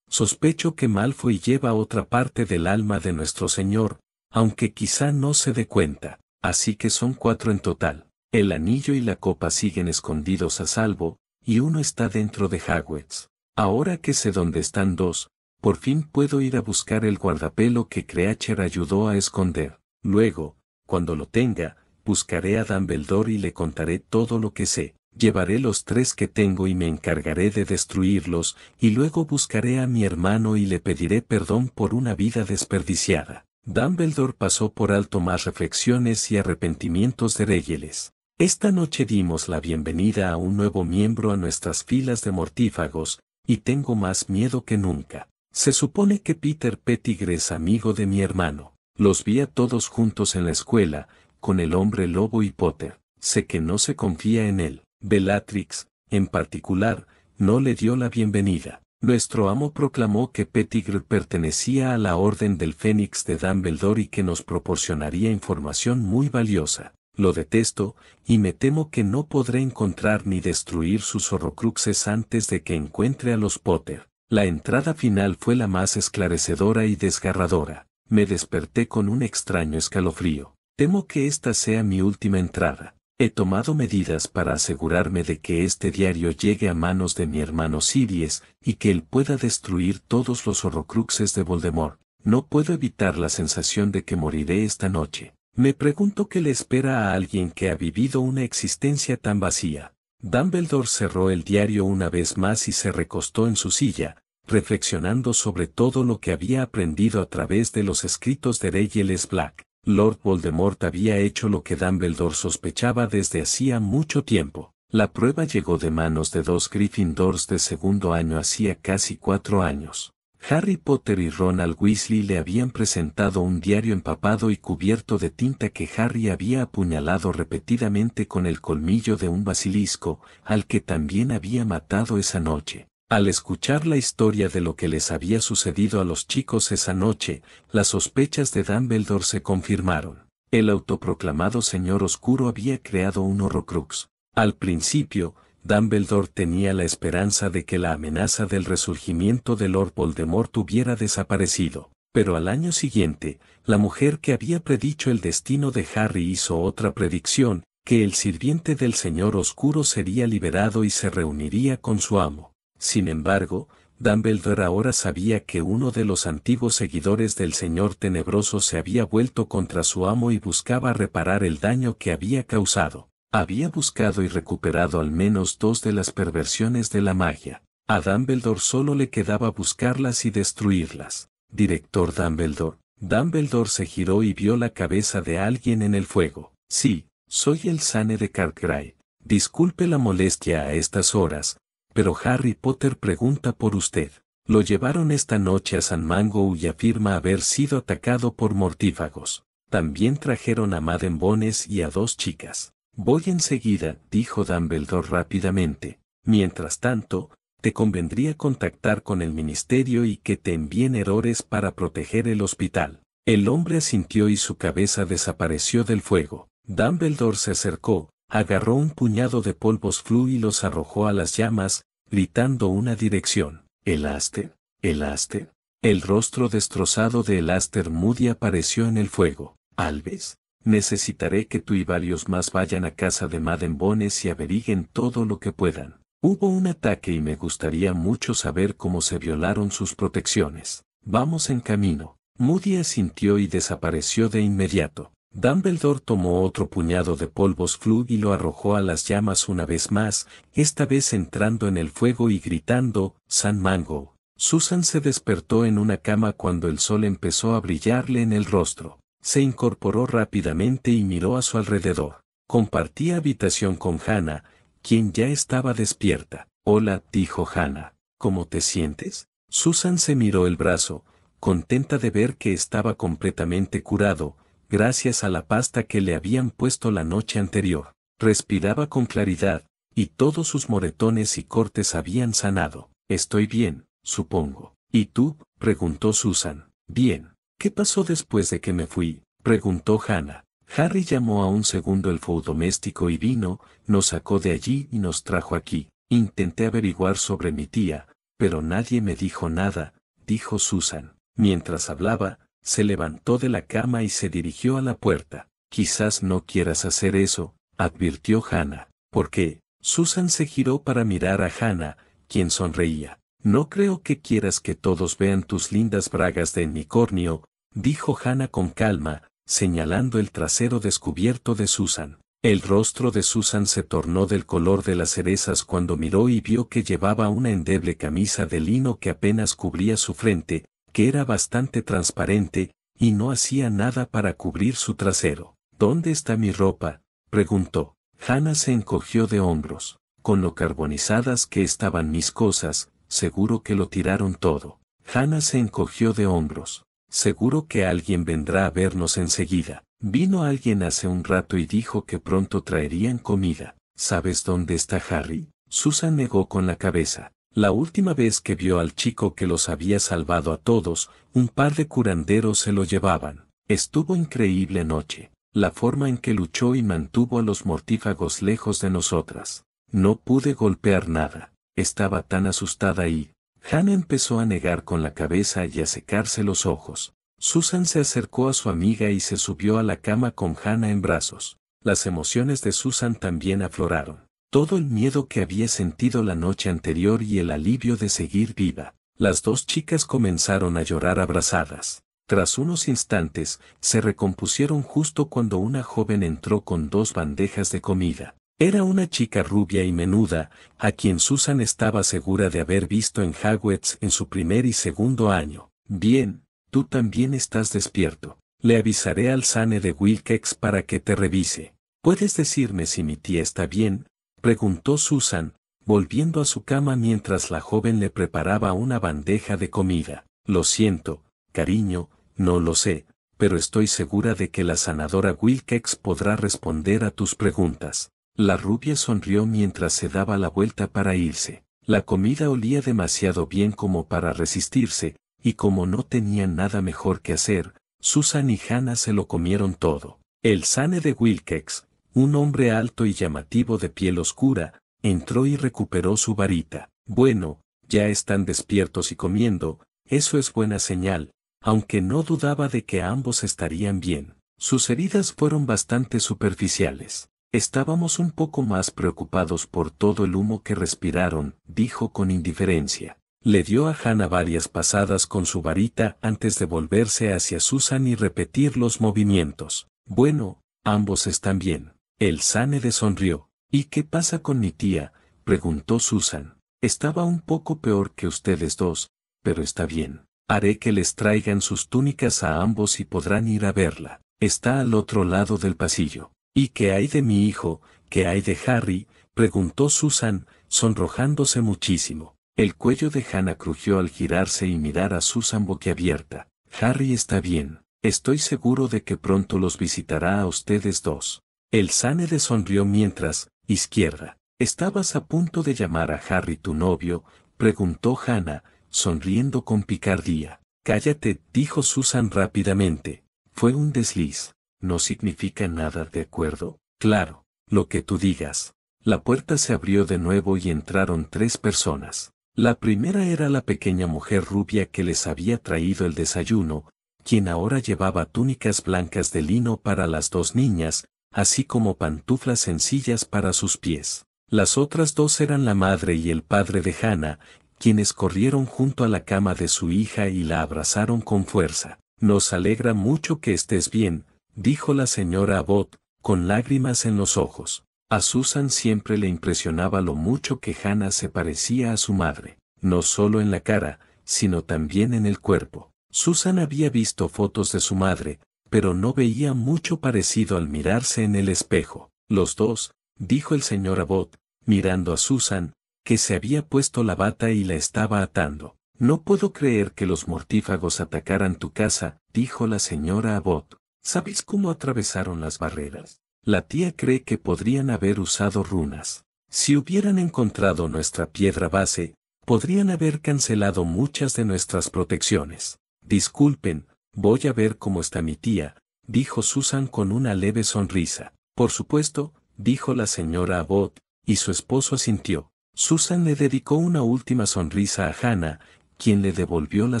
sospecho que Malfoy lleva otra parte del alma de nuestro Señor, aunque quizá no se dé cuenta. Así que son 4 en total. El anillo y la copa siguen escondidos a salvo, y uno está dentro de Hogwarts. Ahora que sé dónde están 2, por fin puedo ir a buscar el guardapelo que Creacher ayudó a esconder. Luego, cuando lo tenga, buscaré a Dumbledore y le contaré todo lo que sé. Llevaré los 3 que tengo y me encargaré de destruirlos, y luego buscaré a mi hermano y le pediré perdón por una vida desperdiciada. Dumbledore pasó por alto más reflexiones y arrepentimientos de Regulus. Esta noche dimos la bienvenida a un nuevo miembro a nuestras filas de mortífagos, y tengo más miedo que nunca. Se supone que Peter Pettigrew es amigo de mi hermano. Los vi a todos juntos en la escuela, con el hombre lobo y Potter. Sé que no se confía en él. Bellatrix, en particular, no le dio la bienvenida. Nuestro amo proclamó que Pettigrew pertenecía a la Orden del Fénix de Dumbledore y que nos proporcionaría información muy valiosa. Lo detesto, y me temo que no podré encontrar ni destruir sus horrocruxes antes de que encuentre a los Potter. La entrada final fue la más esclarecedora y desgarradora. Me desperté con un extraño escalofrío. Temo que esta sea mi última entrada. He tomado medidas para asegurarme de que este diario llegue a manos de mi hermano Sirius, y que él pueda destruir todos los horrocruxes de Voldemort. No puedo evitar la sensación de que moriré esta noche. Me pregunto qué le espera a alguien que ha vivido una existencia tan vacía. Dumbledore cerró el diario una vez más y se recostó en su silla, reflexionando sobre todo lo que había aprendido a través de los escritos de Regulus Black. Lord Voldemort había hecho lo que Dumbledore sospechaba desde hacía mucho tiempo. La prueba llegó de manos de 2 Gryffindors de segundo año hacía casi 4 años. Harry Potter y Ronald Weasley le habían presentado un diario empapado y cubierto de tinta que Harry había apuñalado repetidamente con el colmillo de un basilisco, al que también había matado esa noche. Al escuchar la historia de lo que les había sucedido a los chicos esa noche, las sospechas de Dumbledore se confirmaron. El autoproclamado Señor Oscuro había creado un Horrocrux. Al principio, Dumbledore tenía la esperanza de que la amenaza del resurgimiento de Lord Voldemort hubiera desaparecido. Pero al año siguiente, la mujer que había predicho el destino de Harry hizo otra predicción, que el sirviente del Señor Oscuro sería liberado y se reuniría con su amo. Sin embargo, Dumbledore ahora sabía que uno de los antiguos seguidores del Señor Tenebroso se había vuelto contra su amo y buscaba reparar el daño que había causado. Había buscado y recuperado al menos 2 de las perversiones de la magia. A Dumbledore solo le quedaba buscarlas y destruirlas. Director Dumbledore. Dumbledore se giró y vio la cabeza de alguien en el fuego. Sí, soy el Sane de Cartwright. Disculpe la molestia a estas horas, pero Harry Potter pregunta por usted. Lo llevaron esta noche a San Mango y afirma haber sido atacado por mortífagos. También trajeron a Madame Bones y a 2 chicas. Voy enseguida, dijo Dumbledore rápidamente. Mientras tanto, te convendría contactar con el ministerio y que te envíen errores para proteger el hospital. El hombre asintió y su cabeza desapareció del fuego. Dumbledore se acercó, agarró un puñado de polvos flu y los arrojó a las llamas, gritando una dirección. ¿El Aster? ¿El Aster? El rostro destrozado de el Aster Moody apareció en el fuego. Albus, necesitaré que tú y varios más vayan a casa de Madame Bones y averiguen todo lo que puedan. Hubo un ataque y me gustaría mucho saber cómo se violaron sus protecciones. Vamos en camino. Moody asintió y desapareció de inmediato. Dumbledore tomó otro puñado de polvos flu y lo arrojó a las llamas una vez más, esta vez entrando en el fuego y gritando, «San Mango». Susan se despertó en una cama cuando el sol empezó a brillarle en el rostro. Se incorporó rápidamente y miró a su alrededor. Compartía habitación con Hannah, quien ya estaba despierta. «Hola», dijo Hannah. «¿Cómo te sientes?» Susan se miró el brazo, contenta de ver que estaba completamente curado, gracias a la pasta que le habían puesto la noche anterior. Respiraba con claridad, y todos sus moretones y cortes habían sanado. «Estoy bien, supongo». «¿Y tú?», preguntó Susan. «Bien». «¿Qué pasó después de que me fui?», preguntó Hannah. Harry llamó a un segundo elfo doméstico y vino, nos sacó de allí y nos trajo aquí. Intenté averiguar sobre mi tía, pero nadie me dijo nada, dijo Susan. Mientras hablaba, se levantó de la cama y se dirigió a la puerta. Quizás no quieras hacer eso, advirtió Hannah. ¿Por qué? Susan se giró para mirar a Hannah, quien sonreía. No creo que quieras que todos vean tus lindas bragas de unicornio, dijo Hannah con calma, señalando el trasero descubierto de Susan. El rostro de Susan se tornó del color de las cerezas cuando miró y vio que llevaba una endeble camisa de lino que apenas cubría su frente, que era bastante transparente, y no hacía nada para cubrir su trasero. ¿Dónde está mi ropa?, preguntó. Hannah se encogió de hombros. Con lo carbonizadas que estaban mis cosas, seguro que lo tiraron todo. Hannah se encogió de hombros. Seguro que alguien vendrá a vernos enseguida. Vino alguien hace un rato y dijo que pronto traerían comida. ¿Sabes dónde está Harry? Susan negó con la cabeza. La última vez que vio al chico que los había salvado a todos, un par de curanderos se lo llevaban. Estuvo increíble noche. La forma en que luchó y mantuvo a los mortífagos lejos de nosotras. No pude golpear nada. Estaba tan asustada y... Hannah empezó a negar con la cabeza y a secarse los ojos. Susan se acercó a su amiga y se subió a la cama con Hannah en brazos. Las emociones de Susan también afloraron. Todo el miedo que había sentido la noche anterior y el alivio de seguir viva. Las dos chicas comenzaron a llorar abrazadas. Tras unos instantes, se recompusieron justo cuando una joven entró con 2 bandejas de comida. Era una chica rubia y menuda, a quien Susan estaba segura de haber visto en Hogwarts en su primer y segundo año. Bien, tú también estás despierto. Le avisaré al Sane de Wilkex para que te revise. ¿Puedes decirme si mi tía está bien?, preguntó Susan, volviendo a su cama mientras la joven le preparaba una bandeja de comida. Lo siento, cariño, no lo sé, pero estoy segura de que la sanadora Wilkex podrá responder a tus preguntas. La rubia sonrió mientras se daba la vuelta para irse. La comida olía demasiado bien como para resistirse, y como no tenían nada mejor que hacer, Susan y Hannah se lo comieron todo. El Sane de Wilkex, un hombre alto y llamativo de piel oscura, entró y recuperó su varita. Bueno, ya están despiertos y comiendo, eso es buena señal, aunque no dudaba de que ambos estarían bien. Sus heridas fueron bastante superficiales. Estábamos un poco más preocupados por todo el humo que respiraron, dijo con indiferencia. Le dio a Hannah varias pasadas con su varita antes de volverse hacia Susan y repetir los movimientos. Bueno, ambos están bien. El Sane sonrió. ¿Y qué pasa con mi tía?, preguntó Susan. Estaba un poco peor que ustedes dos, pero está bien. Haré que les traigan sus túnicas a ambos y podrán ir a verla. Está al otro lado del pasillo. ¿Y qué hay de mi hijo? ¿Qué hay de Harry?, preguntó Susan, sonrojándose muchísimo. El cuello de Hannah crujió al girarse y mirar a Susan boquiabierta. Harry está bien. Estoy seguro de que pronto los visitará a ustedes dos. El Sane sonrió mientras, izquierda. ¿Estabas a punto de llamar a Harry tu novio?, preguntó Hannah, sonriendo con picardía. Cállate, dijo Susan rápidamente. Fue un desliz. No significa nada, ¿de acuerdo? Claro, lo que tú digas. La puerta se abrió de nuevo y entraron 3 personas. La primera era la pequeña mujer rubia que les había traído el desayuno, quien ahora llevaba túnicas blancas de lino para las 2 niñas, así como pantuflas sencillas para sus pies. Las otras 2 eran la madre y el padre de Hannah, quienes corrieron junto a la cama de su hija y la abrazaron con fuerza. Nos alegra mucho que estés bien, dijo la señora Abbott, con lágrimas en los ojos. A Susan siempre le impresionaba lo mucho que Hannah se parecía a su madre, no solo en la cara, sino también en el cuerpo. Susan había visto fotos de su madre, pero no veía mucho parecido al mirarse en el espejo. Los dos, dijo el señor Abbott, mirando a Susan, que se había puesto la bata y la estaba atando. No puedo creer que los mortífagos atacaran tu casa, dijo la señora Abbott. ¿Sabes cómo atravesaron las barreras? La tía cree que podrían haber usado runas. Si hubieran encontrado nuestra piedra base, podrían haber cancelado muchas de nuestras protecciones. Disculpen, voy a ver cómo está mi tía, dijo Susan con una leve sonrisa. Por supuesto, dijo la señora Abbott, y su esposo asintió. Susan le dedicó una última sonrisa a Hannah, quien le devolvió la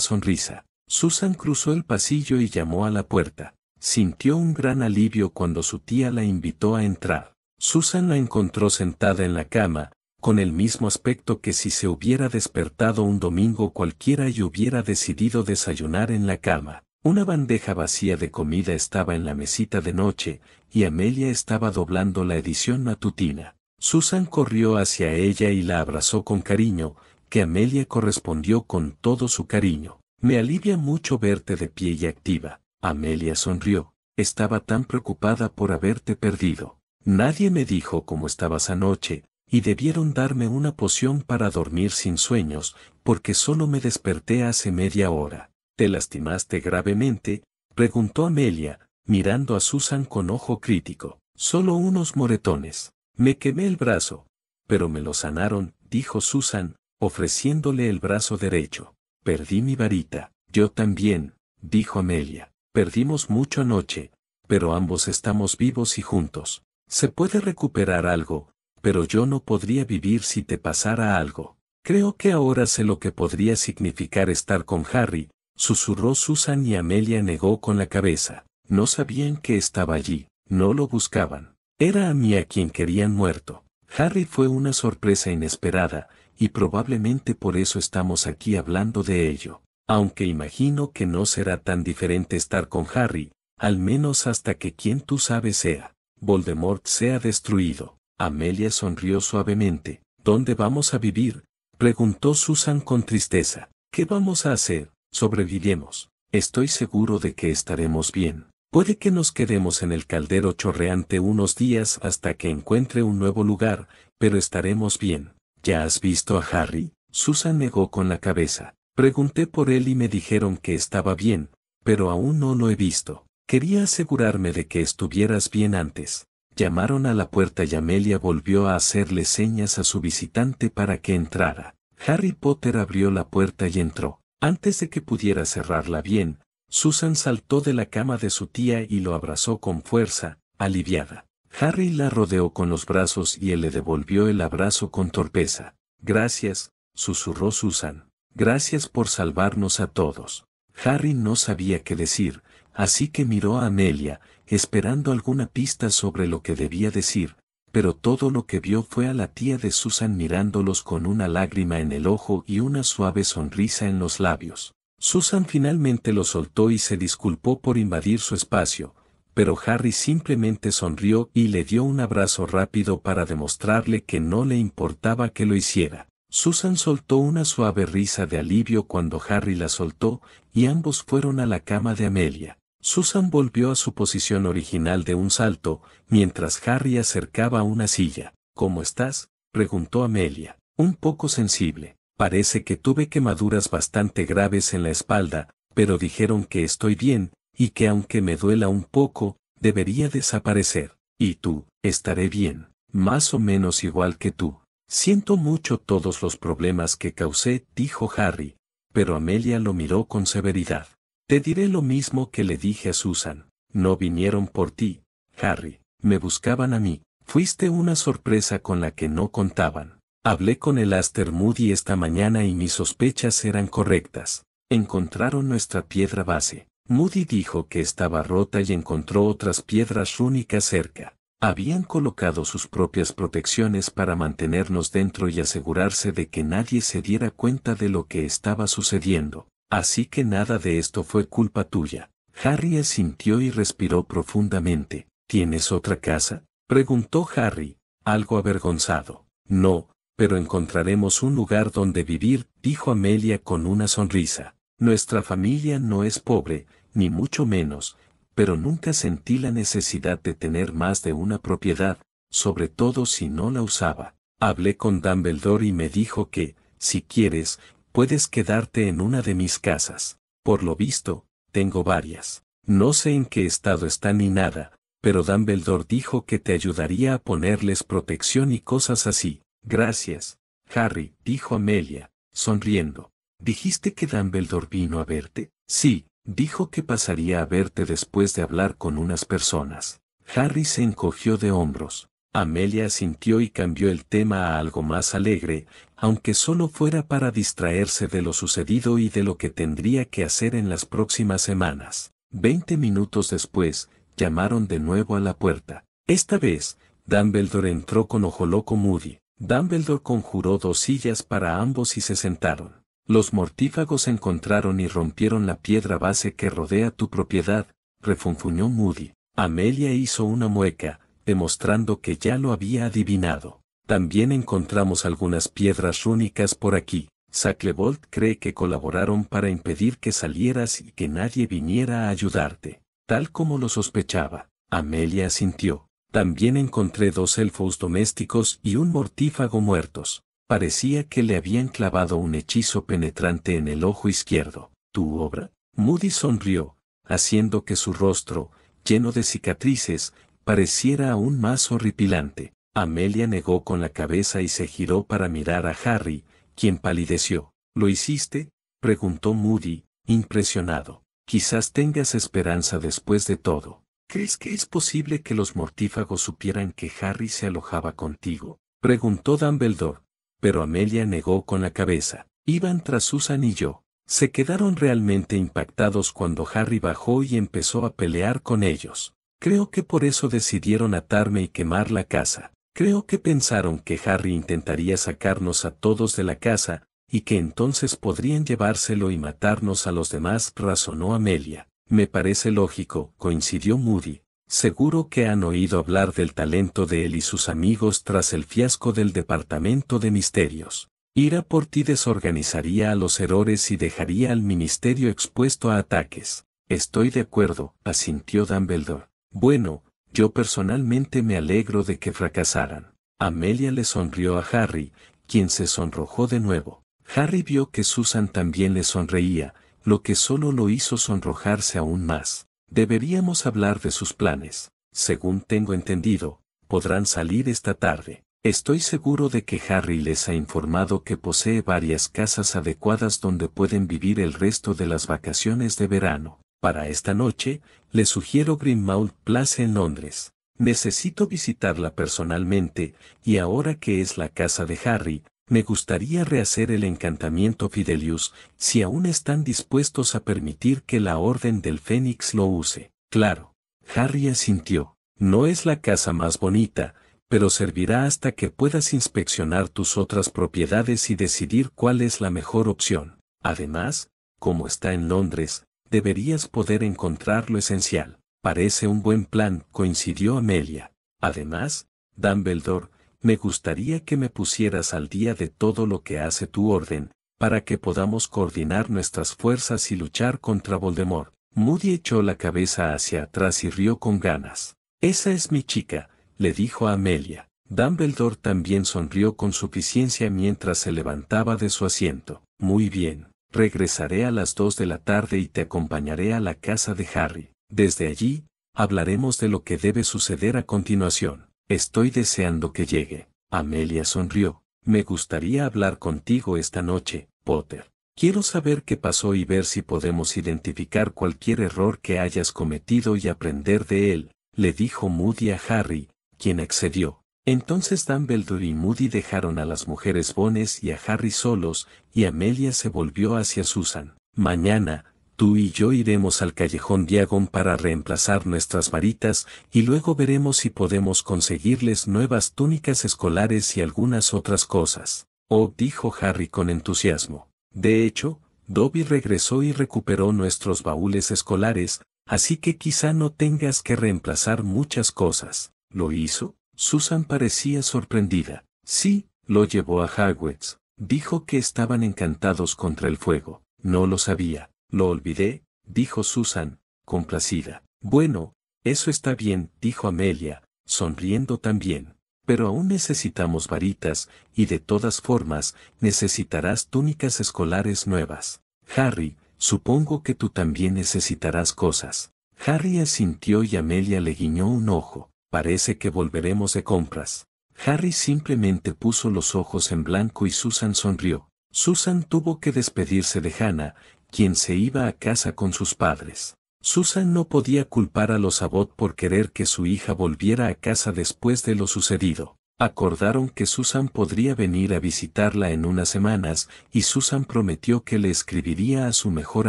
sonrisa. Susan cruzó el pasillo y llamó a la puerta. Sintió un gran alivio cuando su tía la invitó a entrar. Susan la encontró sentada en la cama, con el mismo aspecto que si se hubiera despertado un domingo cualquiera y hubiera decidido desayunar en la cama. Una bandeja vacía de comida estaba en la mesita de noche, y Amelia estaba doblando la edición matutina. Susan corrió hacia ella y la abrazó con cariño, que Amelia correspondió con todo su cariño. Me alivia mucho verte de pie y activa. Amelia sonrió. Estaba tan preocupada por haberte perdido. Nadie me dijo cómo estabas anoche, y debieron darme una poción para dormir sin sueños, porque solo me desperté hace media hora. ¿Te lastimaste gravemente?, preguntó Amelia, mirando a Susan con ojo crítico. Solo unos moretones. Me quemé el brazo. Pero me lo sanaron, dijo Susan, ofreciéndole el brazo derecho. Perdí mi varita. Yo también, dijo Amelia. Perdimos mucho anoche, pero ambos estamos vivos y juntos. Se puede recuperar algo, pero yo no podría vivir si te pasara algo. Creo que ahora sé lo que podría significar estar con Harry, susurró Susan y Amelia negó con la cabeza. No sabían que estaba allí, no lo buscaban. Era a mí a quien querían muerto. Harry fue una sorpresa inesperada, y probablemente por eso estamos aquí hablando de ello. Aunque imagino que no será tan diferente estar con Harry, al menos hasta que quien tú sabes sea Voldemort sea destruido. Amelia sonrió suavemente. ¿Dónde vamos a vivir?, preguntó Susan con tristeza. ¿Qué vamos a hacer? Sobreviviremos. Estoy seguro de que estaremos bien. Puede que nos quedemos en el caldero chorreante unos días hasta que encuentre un nuevo lugar, pero estaremos bien. ¿Ya has visto a Harry? Susan negó con la cabeza. Pregunté por él y me dijeron que estaba bien, pero aún no lo he visto. Quería asegurarme de que estuvieras bien antes. Llamaron a la puerta y Amelia volvió a hacerle señas a su visitante para que entrara. Harry Potter abrió la puerta y entró. Antes de que pudiera cerrarla bien, Susan saltó de la cama de su tía y lo abrazó con fuerza, aliviada. Harry la rodeó con los brazos y él le devolvió el abrazo con torpeza. Gracias, susurró Susan. Gracias por salvarnos a todos. Harry no sabía qué decir, así que miró a Amelia, esperando alguna pista sobre lo que debía decir, pero todo lo que vio fue a la tía de Susan mirándolos con una lágrima en el ojo y una suave sonrisa en los labios. Susan finalmente lo soltó y se disculpó por invadir su espacio, pero Harry simplemente sonrió y le dio un abrazo rápido para demostrarle que no le importaba que lo hiciera. Susan soltó una suave risa de alivio cuando Harry la soltó, y ambos fueron a la cama de Amelia. Susan volvió a su posición original de un salto, mientras Harry acercaba una silla. ¿Cómo estás?, preguntó Amelia. Un poco sensible. Parece que tuve quemaduras bastante graves en la espalda, pero dijeron que estoy bien, y que aunque me duela un poco, debería desaparecer. ¿Y tú? Estaré bien. Más o menos igual que tú. Siento mucho todos los problemas que causé, dijo Harry, pero Amelia lo miró con severidad. Te diré lo mismo que le dije a Susan. No vinieron por ti, Harry. Me buscaban a mí. Fuiste una sorpresa con la que no contaban. Hablé con el Aster Moody esta mañana y mis sospechas eran correctas. Encontraron nuestra piedra base. Moody dijo que estaba rota y encontró otras piedras rúnicas cerca. Habían colocado sus propias protecciones para mantenernos dentro y asegurarse de que nadie se diera cuenta de lo que estaba sucediendo. Así que nada de esto fue culpa tuya. Harry asintió y respiró profundamente. ¿Tienes otra casa?, preguntó Harry, algo avergonzado. No, pero encontraremos un lugar donde vivir, dijo Amelia con una sonrisa. Nuestra familia no es pobre, ni mucho menos, pero nunca sentí la necesidad de tener más de una propiedad, sobre todo si no la usaba. Hablé con Dumbledore y me dijo que, si quieres, puedes quedarte en una de mis casas. Por lo visto, tengo varias. No sé en qué estado están ni nada, pero Dumbledore dijo que te ayudaría a ponerles protección y cosas así. Gracias, Harry, dijo Amelia, sonriendo. ¿Dijiste que Dumbledore vino a verte? Sí, Dijo que pasaría a verte después de hablar con unas personas. Harry se encogió de hombros. Amelia asintió y cambió el tema a algo más alegre, aunque solo fuera para distraerse de lo sucedido y de lo que tendría que hacer en las próximas semanas. 20 minutos después, llamaron de nuevo a la puerta. Esta vez, Dumbledore entró con ojo loco Moody. Dumbledore conjuró 2 sillas para ambos y se sentaron. Los mortífagos encontraron y rompieron la piedra base que rodea tu propiedad, refunfuñó Moody. Amelia hizo una mueca, demostrando que ya lo había adivinado. También encontramos algunas piedras rúnicas por aquí. Shacklebolt cree que colaboraron para impedir que salieras y que nadie viniera a ayudarte, tal como lo sospechaba. Amelia asintió. También encontré 2 elfos domésticos y un mortífago muertos. Parecía que le habían clavado un hechizo penetrante en el ojo izquierdo. ¿Tu obra? Moody sonrió, haciendo que su rostro, lleno de cicatrices, pareciera aún más horripilante. Amelia negó con la cabeza y se giró para mirar a Harry, quien palideció. ¿Lo hiciste?, preguntó Moody, impresionado. Quizás tengas esperanza después de todo. ¿Crees que es posible que los mortífagos supieran que Harry se alojaba contigo?, preguntó Dumbledore. Pero Amelia negó con la cabeza. Iban tras Susan y yo. Se quedaron realmente impactados cuando Harry bajó y empezó a pelear con ellos. Creo que por eso decidieron atarme y quemar la casa. Creo que pensaron que Harry intentaría sacarnos a todos de la casa, y que entonces podrían llevárselo y matarnos a los demás, razonó Amelia. Me parece lógico, coincidió Moody. Seguro que han oído hablar del talento de él y sus amigos tras el fiasco del Departamento de Misterios. Ir a por ti desorganizaría a los errores y dejaría al ministerio expuesto a ataques. Estoy de acuerdo, asintió Dumbledore. Bueno, yo personalmente me alegro de que fracasaran. Amelia le sonrió a Harry, quien se sonrojó de nuevo. Harry vio que Susan también le sonreía, lo que solo lo hizo sonrojarse aún más. Deberíamos hablar de sus planes. Según tengo entendido, podrán salir esta tarde. Estoy seguro de que Harry les ha informado que posee varias casas adecuadas donde pueden vivir el resto de las vacaciones de verano. Para esta noche, les sugiero Grimmauld Place en Londres. Necesito visitarla personalmente, y ahora que es la casa de Harry, me gustaría rehacer el encantamiento Fidelius, si aún están dispuestos a permitir que la Orden del Fénix lo use. Claro. Harry asintió. No es la casa más bonita, pero servirá hasta que puedas inspeccionar tus otras propiedades y decidir cuál es la mejor opción. Además, como está en Londres, deberías poder encontrar lo esencial. Parece un buen plan, coincidió Amelia. Además, Dumbledore, me gustaría que me pusieras al día de todo lo que hace tu orden, para que podamos coordinar nuestras fuerzas y luchar contra Voldemort. Moody echó la cabeza hacia atrás y rió con ganas. Esa es mi chica, le dijo a Amelia. Dumbledore también sonrió con suficiencia mientras se levantaba de su asiento. Muy bien, regresaré a las 2 de la tarde y te acompañaré a la casa de Harry. Desde allí, hablaremos de lo que debe suceder a continuación. Estoy deseando que llegue. Amelia sonrió. Me gustaría hablar contigo esta noche, Potter. Quiero saber qué pasó y ver si podemos identificar cualquier error que hayas cometido y aprender de él, le dijo Moody a Harry, quien accedió. Entonces Dumbledore y Moody dejaron a las mujeres Bones y a Harry solos, y Amelia se volvió hacia Susan. Mañana, tú y yo iremos al callejón Diagon para reemplazar nuestras varitas, y luego veremos si podemos conseguirles nuevas túnicas escolares y algunas otras cosas. Oh, dijo Harry con entusiasmo. De hecho, Dobby regresó y recuperó nuestros baúles escolares, así que quizá no tengas que reemplazar muchas cosas. ¿Lo hizo? Susan parecía sorprendida. Sí, lo llevó a Hogwarts. Dijo que estaban encantados contra el fuego. No lo sabía. Lo olvidé, dijo Susan, complacida. Bueno, eso está bien, dijo Amelia, sonriendo también. Pero aún necesitamos varitas, y de todas formas, necesitarás túnicas escolares nuevas. Harry, supongo que tú también necesitarás cosas. Harry asintió y Amelia le guiñó un ojo. Parece que volveremos de compras. Harry simplemente puso los ojos en blanco y Susan sonrió. Susan tuvo que despedirse de Hannah, quien se iba a casa con sus padres. Susan no podía culpar a los Abbott por querer que su hija volviera a casa después de lo sucedido. Acordaron que Susan podría venir a visitarla en unas semanas, y Susan prometió que le escribiría a su mejor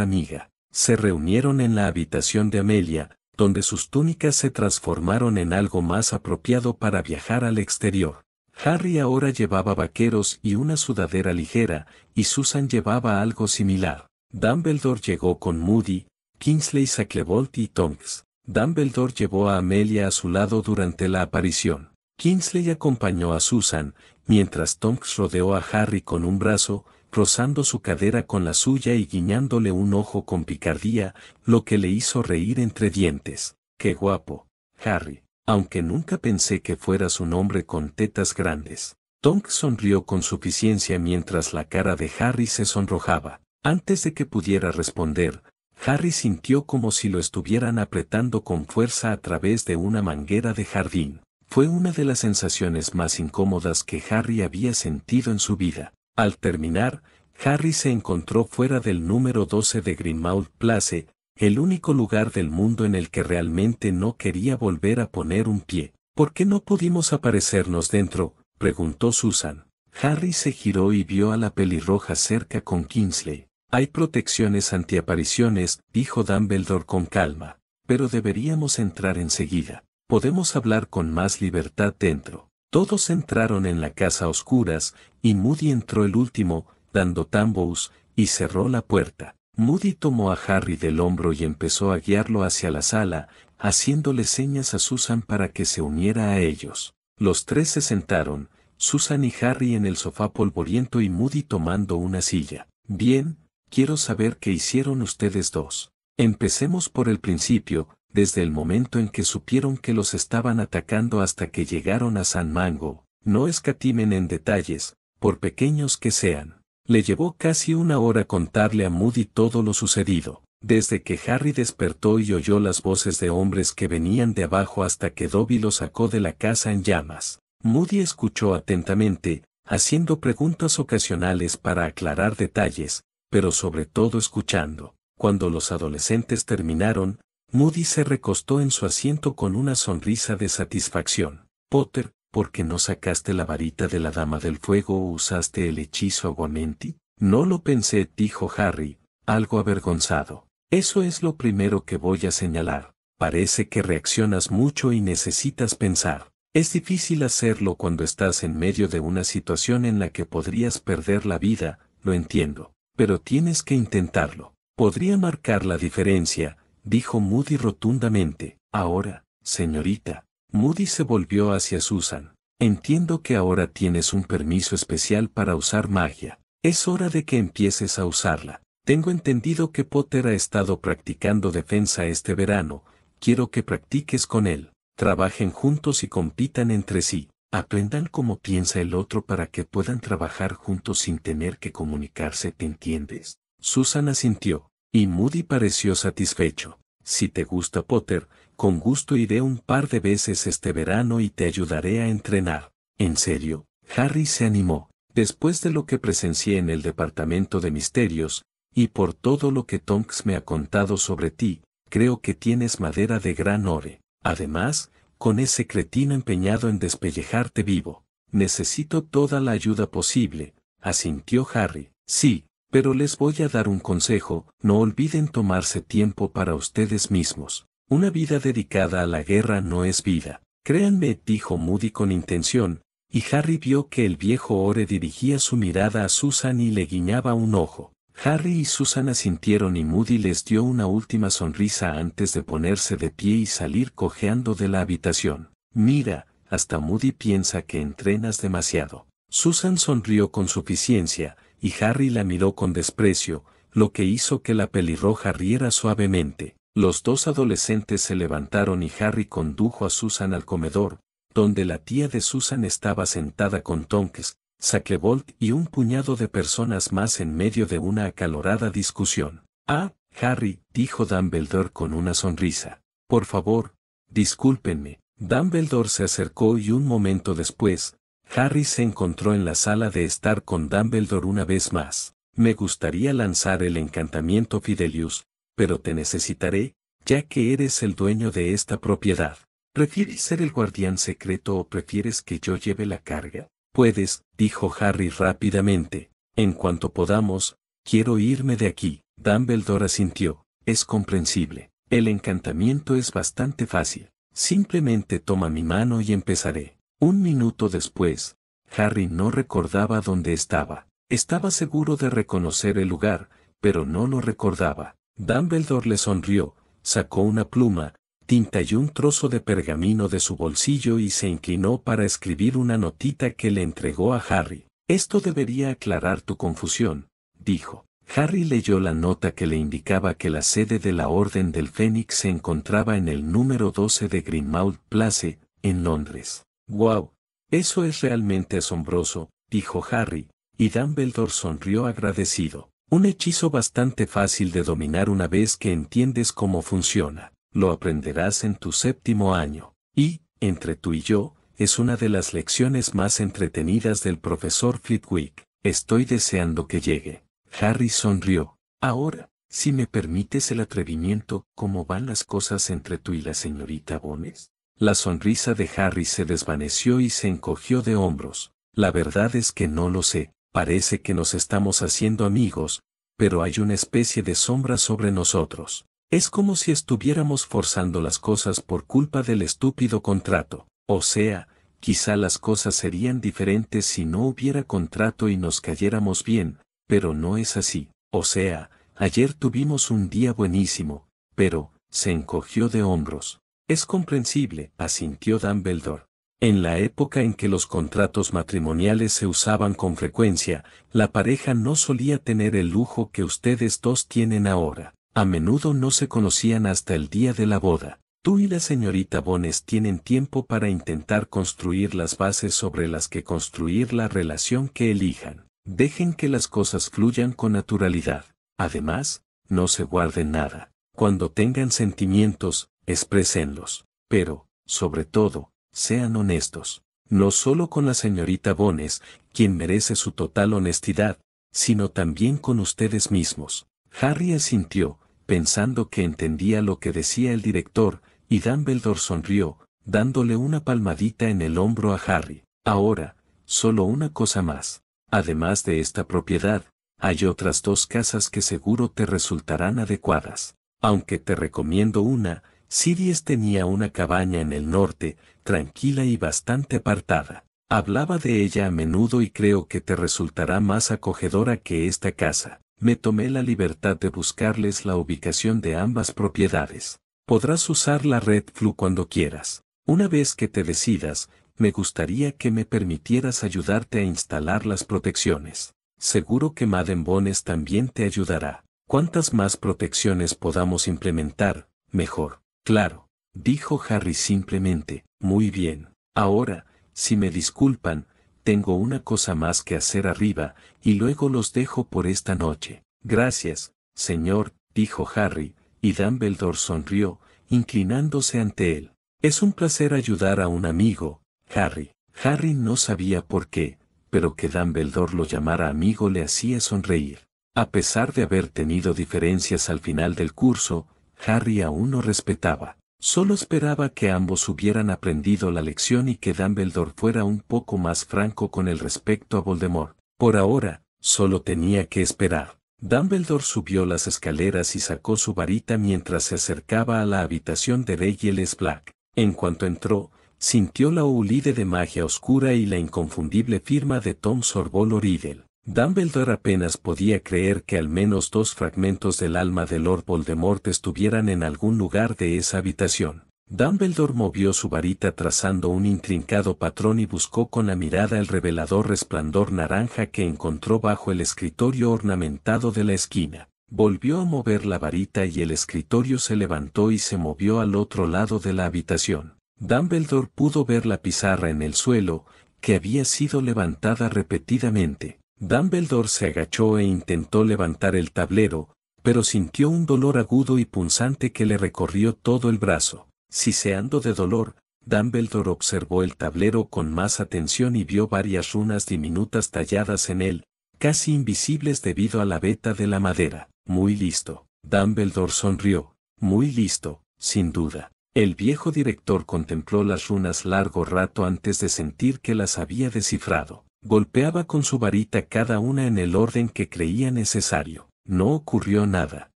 amiga. Se reunieron en la habitación de Amelia, donde sus túnicas se transformaron en algo más apropiado para viajar al exterior. Harry ahora llevaba vaqueros y una sudadera ligera, y Susan llevaba algo similar. Dumbledore llegó con Moody, Kingsley Shacklebolt y Tonks. Dumbledore llevó a Amelia a su lado durante la aparición. Kingsley acompañó a Susan, mientras Tonks rodeó a Harry con un brazo, rozando su cadera con la suya y guiñándole un ojo con picardía, lo que le hizo reír entre dientes. ¡Qué guapo, Harry! Aunque nunca pensé que fueras un hombre con tetas grandes. Tonks sonrió con suficiencia mientras la cara de Harry se sonrojaba. Antes de que pudiera responder, Harry sintió como si lo estuvieran apretando con fuerza a través de una manguera de jardín. Fue una de las sensaciones más incómodas que Harry había sentido en su vida. Al terminar, Harry se encontró fuera del número 12 de Grimmauld Place, el único lugar del mundo en el que realmente no quería volver a poner un pie. ¿Por qué no pudimos aparecernos dentro?, preguntó Susan. Harry se giró y vio a la pelirroja cerca con Kingsley. Hay protecciones antiapariciones, dijo Dumbledore con calma, pero deberíamos entrar enseguida. Podemos hablar con más libertad dentro. Todos entraron en la casa a oscuras, y Moody entró el último, dando tambos, y cerró la puerta. Moody tomó a Harry del hombro y empezó a guiarlo hacia la sala, haciéndole señas a Susan para que se uniera a ellos. Los tres se sentaron, Susan y Harry en el sofá polvoriento y Moody tomando una silla. Bien, quiero saber qué hicieron ustedes dos. Empecemos por el principio, desde el momento en que supieron que los estaban atacando hasta que llegaron a San Mango. No escatimen en detalles, por pequeños que sean. Le llevó casi una hora contarle a Moody todo lo sucedido, desde que Harry despertó y oyó las voces de hombres que venían de abajo hasta que Dobby lo sacó de la casa en llamas. Moody escuchó atentamente, haciendo preguntas ocasionales para aclarar detalles, pero sobre todo escuchando. Cuando los adolescentes terminaron, Moody se recostó en su asiento con una sonrisa de satisfacción. Potter, ¿por qué no sacaste la varita de la Dama del Fuego o usaste el hechizo Aguamenti? No lo pensé, dijo Harry, algo avergonzado. Eso es lo primero que voy a señalar. Parece que reaccionas mucho y necesitas pensar. Es difícil hacerlo cuando estás en medio de una situación en la que podrías perder la vida, lo entiendo. Pero tienes que intentarlo. Podría marcar la diferencia, dijo Moody rotundamente. Ahora, señorita. Moody se volvió hacia Susan. Entiendo que ahora tienes un permiso especial para usar magia. Es hora de que empieces a usarla. Tengo entendido que Potter ha estado practicando defensa este verano. Quiero que practiques con él. Trabajen juntos y compitan entre sí. Aprendan cómo piensa el otro para que puedan trabajar juntos sin tener que comunicarse, ¿te entiendes? Susan asintió, y Moody pareció satisfecho. Si te gusta Potter, con gusto iré un par de veces este verano y te ayudaré a entrenar. ¿En serio? Harry se animó. Después de lo que presencié en el departamento de misterios, y por todo lo que Tonks me ha contado sobre ti, creo que tienes madera de gran ore. Además, con ese cretino empeñado en despellejarte vivo, necesito toda la ayuda posible, asintió Harry. Sí, pero les voy a dar un consejo, no olviden tomarse tiempo para ustedes mismos. Una vida dedicada a la guerra no es vida. Créanme, dijo Moody con intención, y Harry vio que el viejo Ore dirigía su mirada a Susan y le guiñaba un ojo. Harry y Susan asintieron y Moody les dio una última sonrisa antes de ponerse de pie y salir cojeando de la habitación. Mira, hasta Moody piensa que entrenas demasiado. Susan sonrió con suficiencia, y Harry la miró con desprecio, lo que hizo que la pelirroja riera suavemente. Los dos adolescentes se levantaron y Harry condujo a Susan al comedor, donde la tía de Susan estaba sentada con Tonks, Shacklebolt y un puñado de personas más en medio de una acalorada discusión. Ah, Harry, dijo Dumbledore con una sonrisa. Por favor, discúlpenme. Dumbledore se acercó y un momento después, Harry se encontró en la sala de estar con Dumbledore una vez más. Me gustaría lanzar el encantamiento Fidelius, pero te necesitaré, ya que eres el dueño de esta propiedad. ¿Prefieres ser el guardián secreto o prefieres que yo lleve la carga? Puedes, dijo Harry rápidamente. En cuanto podamos, quiero irme de aquí. Dumbledore asintió. Es comprensible. El encantamiento es bastante fácil. Simplemente toma mi mano y empezaré. Un minuto después, Harry no recordaba dónde estaba. Estaba seguro de reconocer el lugar, pero no lo recordaba. Dumbledore le sonrió, sacó una pluma, tinta y un trozo de pergamino de su bolsillo y se inclinó para escribir una notita que le entregó a Harry. Esto debería aclarar tu confusión, dijo. Harry leyó la nota que le indicaba que la sede de la Orden del Fénix se encontraba en el número 12 de Grimmauld Place, en Londres. ¡Wow! Eso es realmente asombroso, dijo Harry, y Dumbledore sonrió agradecido. Un hechizo bastante fácil de dominar una vez que entiendes cómo funciona. Lo aprenderás en tu 7º año. Y, entre tú y yo, es una de las lecciones más entretenidas del profesor Flitwick. Estoy deseando que llegue. Harry sonrió. Ahora, si me permites el atrevimiento, ¿cómo van las cosas entre tú y la señorita Bones? La sonrisa de Harry se desvaneció y se encogió de hombros. La verdad es que no lo sé. Parece que nos estamos haciendo amigos, pero hay una especie de sombra sobre nosotros. Es como si estuviéramos forzando las cosas por culpa del estúpido contrato. O sea, quizá las cosas serían diferentes si no hubiera contrato y nos cayéramos bien, pero no es así. O sea, ayer tuvimos un día buenísimo, pero, se encogió de hombros. Es comprensible, asintió Dumbledore. En la época en que los contratos matrimoniales se usaban con frecuencia, la pareja no solía tener el lujo que ustedes dos tienen ahora. A menudo no se conocían hasta el día de la boda. Tú y la señorita Bones tienen tiempo para intentar construir las bases sobre las que construir la relación que elijan. Dejen que las cosas fluyan con naturalidad. Además, no se guarden nada. Cuando tengan sentimientos, exprésenlos. Pero, sobre todo, sean honestos. No solo con la señorita Bones, quien merece su total honestidad, sino también con ustedes mismos. Harry asintió, pensando que entendía lo que decía el director, y Dumbledore sonrió, dándole una palmadita en el hombro a Harry. Ahora, solo una cosa más. Además de esta propiedad, hay otras 2 casas que seguro te resultarán adecuadas. Aunque te recomiendo una, Sirius tenía una cabaña en el norte, tranquila y bastante apartada. Hablaba de ella a menudo y creo que te resultará más acogedora que esta casa. Me tomé la libertad de buscarles la ubicación de ambas propiedades. Podrás usar la Red Flu cuando quieras. Una vez que te decidas, me gustaría que me permitieras ayudarte a instalar las protecciones. Seguro que Madame Bones también te ayudará. Cuantas más protecciones podamos implementar, mejor. Claro, dijo Harry simplemente. Muy bien. Ahora, si me disculpan, tengo una cosa más que hacer arriba, y luego los dejo por esta noche. Gracias, señor, dijo Harry, y Dumbledore sonrió, inclinándose ante él. Es un placer ayudar a un amigo, Harry. Harry no sabía por qué, pero que Dumbledore lo llamara amigo le hacía sonreír. A pesar de haber tenido diferencias al final del curso, Harry aún lo respetaba. Solo esperaba que ambos hubieran aprendido la lección y que Dumbledore fuera un poco más franco con el respecto a Voldemort. Por ahora, solo tenía que esperar. Dumbledore subió las escaleras y sacó su varita mientras se acercaba a la habitación de Regulus Black. En cuanto entró, sintió la ulide de magia oscura y la inconfundible firma de Tom Sorbolo Riddle. Dumbledore apenas podía creer que al menos 2 fragmentos del alma de Lord Voldemort estuvieran en algún lugar de esa habitación. Dumbledore movió su varita trazando un intrincado patrón y buscó con la mirada el revelador resplandor naranja que encontró bajo el escritorio ornamentado de la esquina. Volvió a mover la varita y el escritorio se levantó y se movió al otro lado de la habitación. Dumbledore pudo ver la pizarra en el suelo, que había sido levantada repetidamente. Dumbledore se agachó e intentó levantar el tablero, pero sintió un dolor agudo y punzante que le recorrió todo el brazo. Siseando de dolor, Dumbledore observó el tablero con más atención y vio varias runas diminutas talladas en él, casi invisibles debido a la veta de la madera. Muy listo. Dumbledore sonrió. Muy listo, sin duda. El viejo director contempló las runas largo rato antes de sentir que las había descifrado. Golpeaba con su varita cada una en el orden que creía necesario. No ocurrió nada.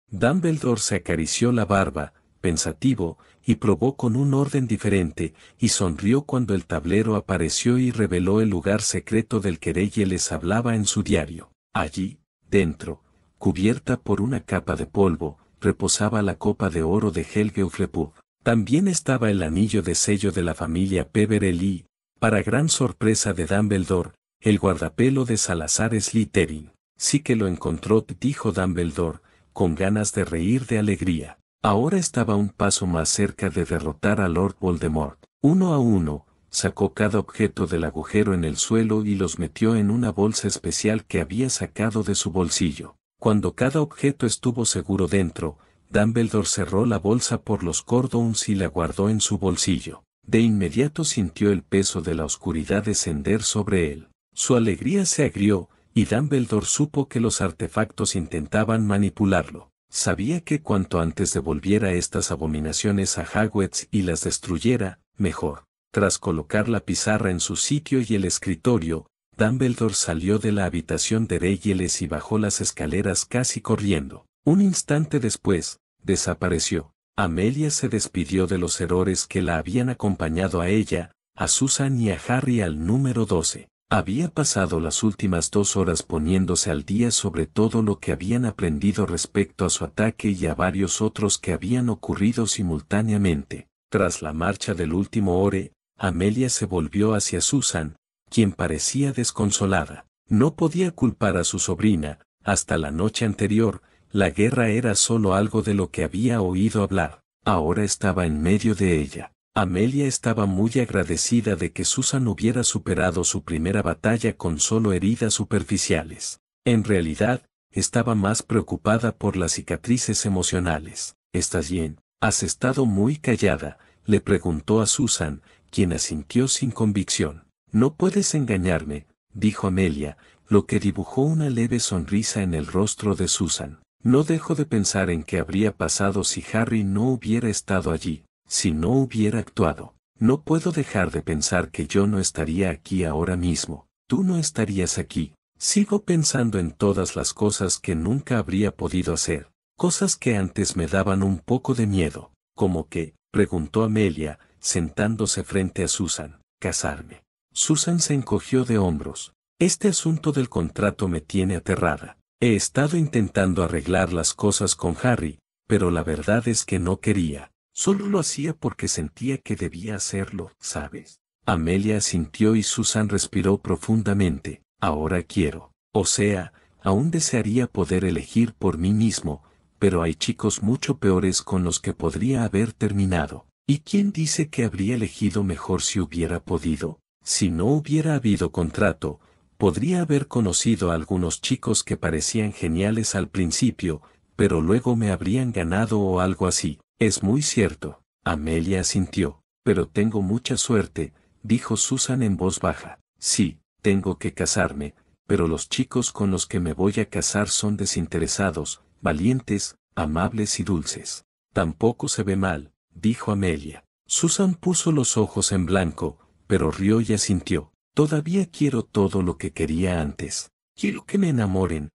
Dumbledore se acarició la barba, pensativo, y probó con un orden diferente, y sonrió cuando el tablero apareció y reveló el lugar secreto del que Reggie les hablaba en su diario. Allí, dentro, cubierta por una capa de polvo, reposaba la copa de oro de Helge Hufflepuff. También estaba el anillo de sello de la familia Peverell y, para gran sorpresa de Dumbledore, el guardapelo de Salazar Slytherin. Sí que lo encontró, dijo Dumbledore, con ganas de reír de alegría. Ahora estaba un paso más cerca de derrotar a Lord Voldemort. Uno a uno, sacó cada objeto del agujero en el suelo y los metió en una bolsa especial que había sacado de su bolsillo. Cuando cada objeto estuvo seguro dentro, Dumbledore cerró la bolsa por los cordones y la guardó en su bolsillo. De inmediato sintió el peso de la oscuridad descender sobre él. Su alegría se agrió, y Dumbledore supo que los artefactos intentaban manipularlo. Sabía que cuanto antes devolviera estas abominaciones a Hogwarts y las destruyera, mejor. Tras colocar la pizarra en su sitio y el escritorio, Dumbledore salió de la habitación de Reggie y bajó las escaleras casi corriendo. Un instante después, desapareció. Amelia se despidió de los errores que la habían acompañado a ella, a Susan y a Harry al número 12. Había pasado las últimas 2 horas poniéndose al día sobre todo lo que habían aprendido respecto a su ataque y a varios otros que habían ocurrido simultáneamente. Tras la marcha del último Ore, Amelia se volvió hacia Susan, quien parecía desconsolada. No podía culpar a su sobrina. Hasta la noche anterior, la guerra era solo algo de lo que había oído hablar. Ahora estaba en medio de ella. Amelia estaba muy agradecida de que Susan hubiera superado su primera batalla con solo heridas superficiales. En realidad, estaba más preocupada por las cicatrices emocionales. ¿Estás bien? ¿Has estado muy callada?, le preguntó a Susan, quien asintió sin convicción. No puedes engañarme, dijo Amelia, lo que dibujó una leve sonrisa en el rostro de Susan. No dejo de pensar en qué habría pasado si Harry no hubiera estado allí. Si no hubiera actuado, no puedo dejar de pensar que yo no estaría aquí ahora mismo. Tú no estarías aquí. Sigo pensando en todas las cosas que nunca habría podido hacer. Cosas que antes me daban un poco de miedo. ¿Cómo qué?, preguntó Amelia, sentándose frente a Susan. Casarme. Susan se encogió de hombros. Este asunto del contrato me tiene aterrada. He estado intentando arreglar las cosas con Harry, pero la verdad es que no quería. Solo lo hacía porque sentía que debía hacerlo, ¿sabes? Amelia asintió y Susan respiró profundamente. Ahora quiero. O sea, aún desearía poder elegir por mí mismo, pero hay chicos mucho peores con los que podría haber terminado. ¿Y quién dice que habría elegido mejor si hubiera podido? Si no hubiera habido contrato, podría haber conocido a algunos chicos que parecían geniales al principio, pero luego me habrían ganado o algo así. Es muy cierto, Amelia asintió, pero tengo mucha suerte, dijo Susan en voz baja. Sí, tengo que casarme, pero los chicos con los que me voy a casar son desinteresados, valientes, amables y dulces. Tampoco se ve mal, dijo Amelia. Susan puso los ojos en blanco, pero rió y asintió. Todavía quiero todo lo que quería antes. Quiero que me enamoren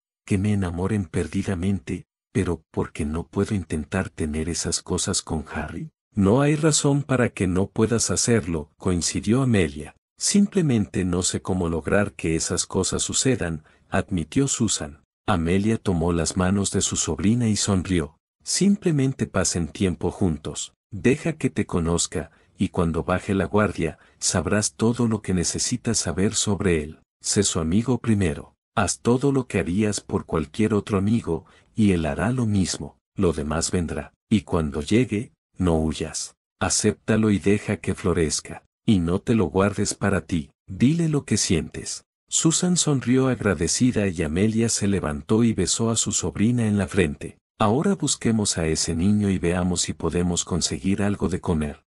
perdidamente. Pero ¿por qué no puedo intentar tener esas cosas con Harry? No hay razón para que no puedas hacerlo, coincidió Amelia. Simplemente no sé cómo lograr que esas cosas sucedan, admitió Susan. Amelia tomó las manos de su sobrina y sonrió. Simplemente pasen tiempo juntos. Deja que te conozca, y cuando baje la guardia, sabrás todo lo que necesitas saber sobre él. Sé su amigo primero. Haz todo lo que harías por cualquier otro amigo, y él hará lo mismo. Lo demás vendrá. Y cuando llegue, no huyas. Acéptalo y deja que florezca. Y no te lo guardes para ti. Dile lo que sientes. Susan sonrió agradecida y Amelia se levantó y besó a su sobrina en la frente. Ahora busquemos a ese niño y veamos si podemos conseguir algo de comer.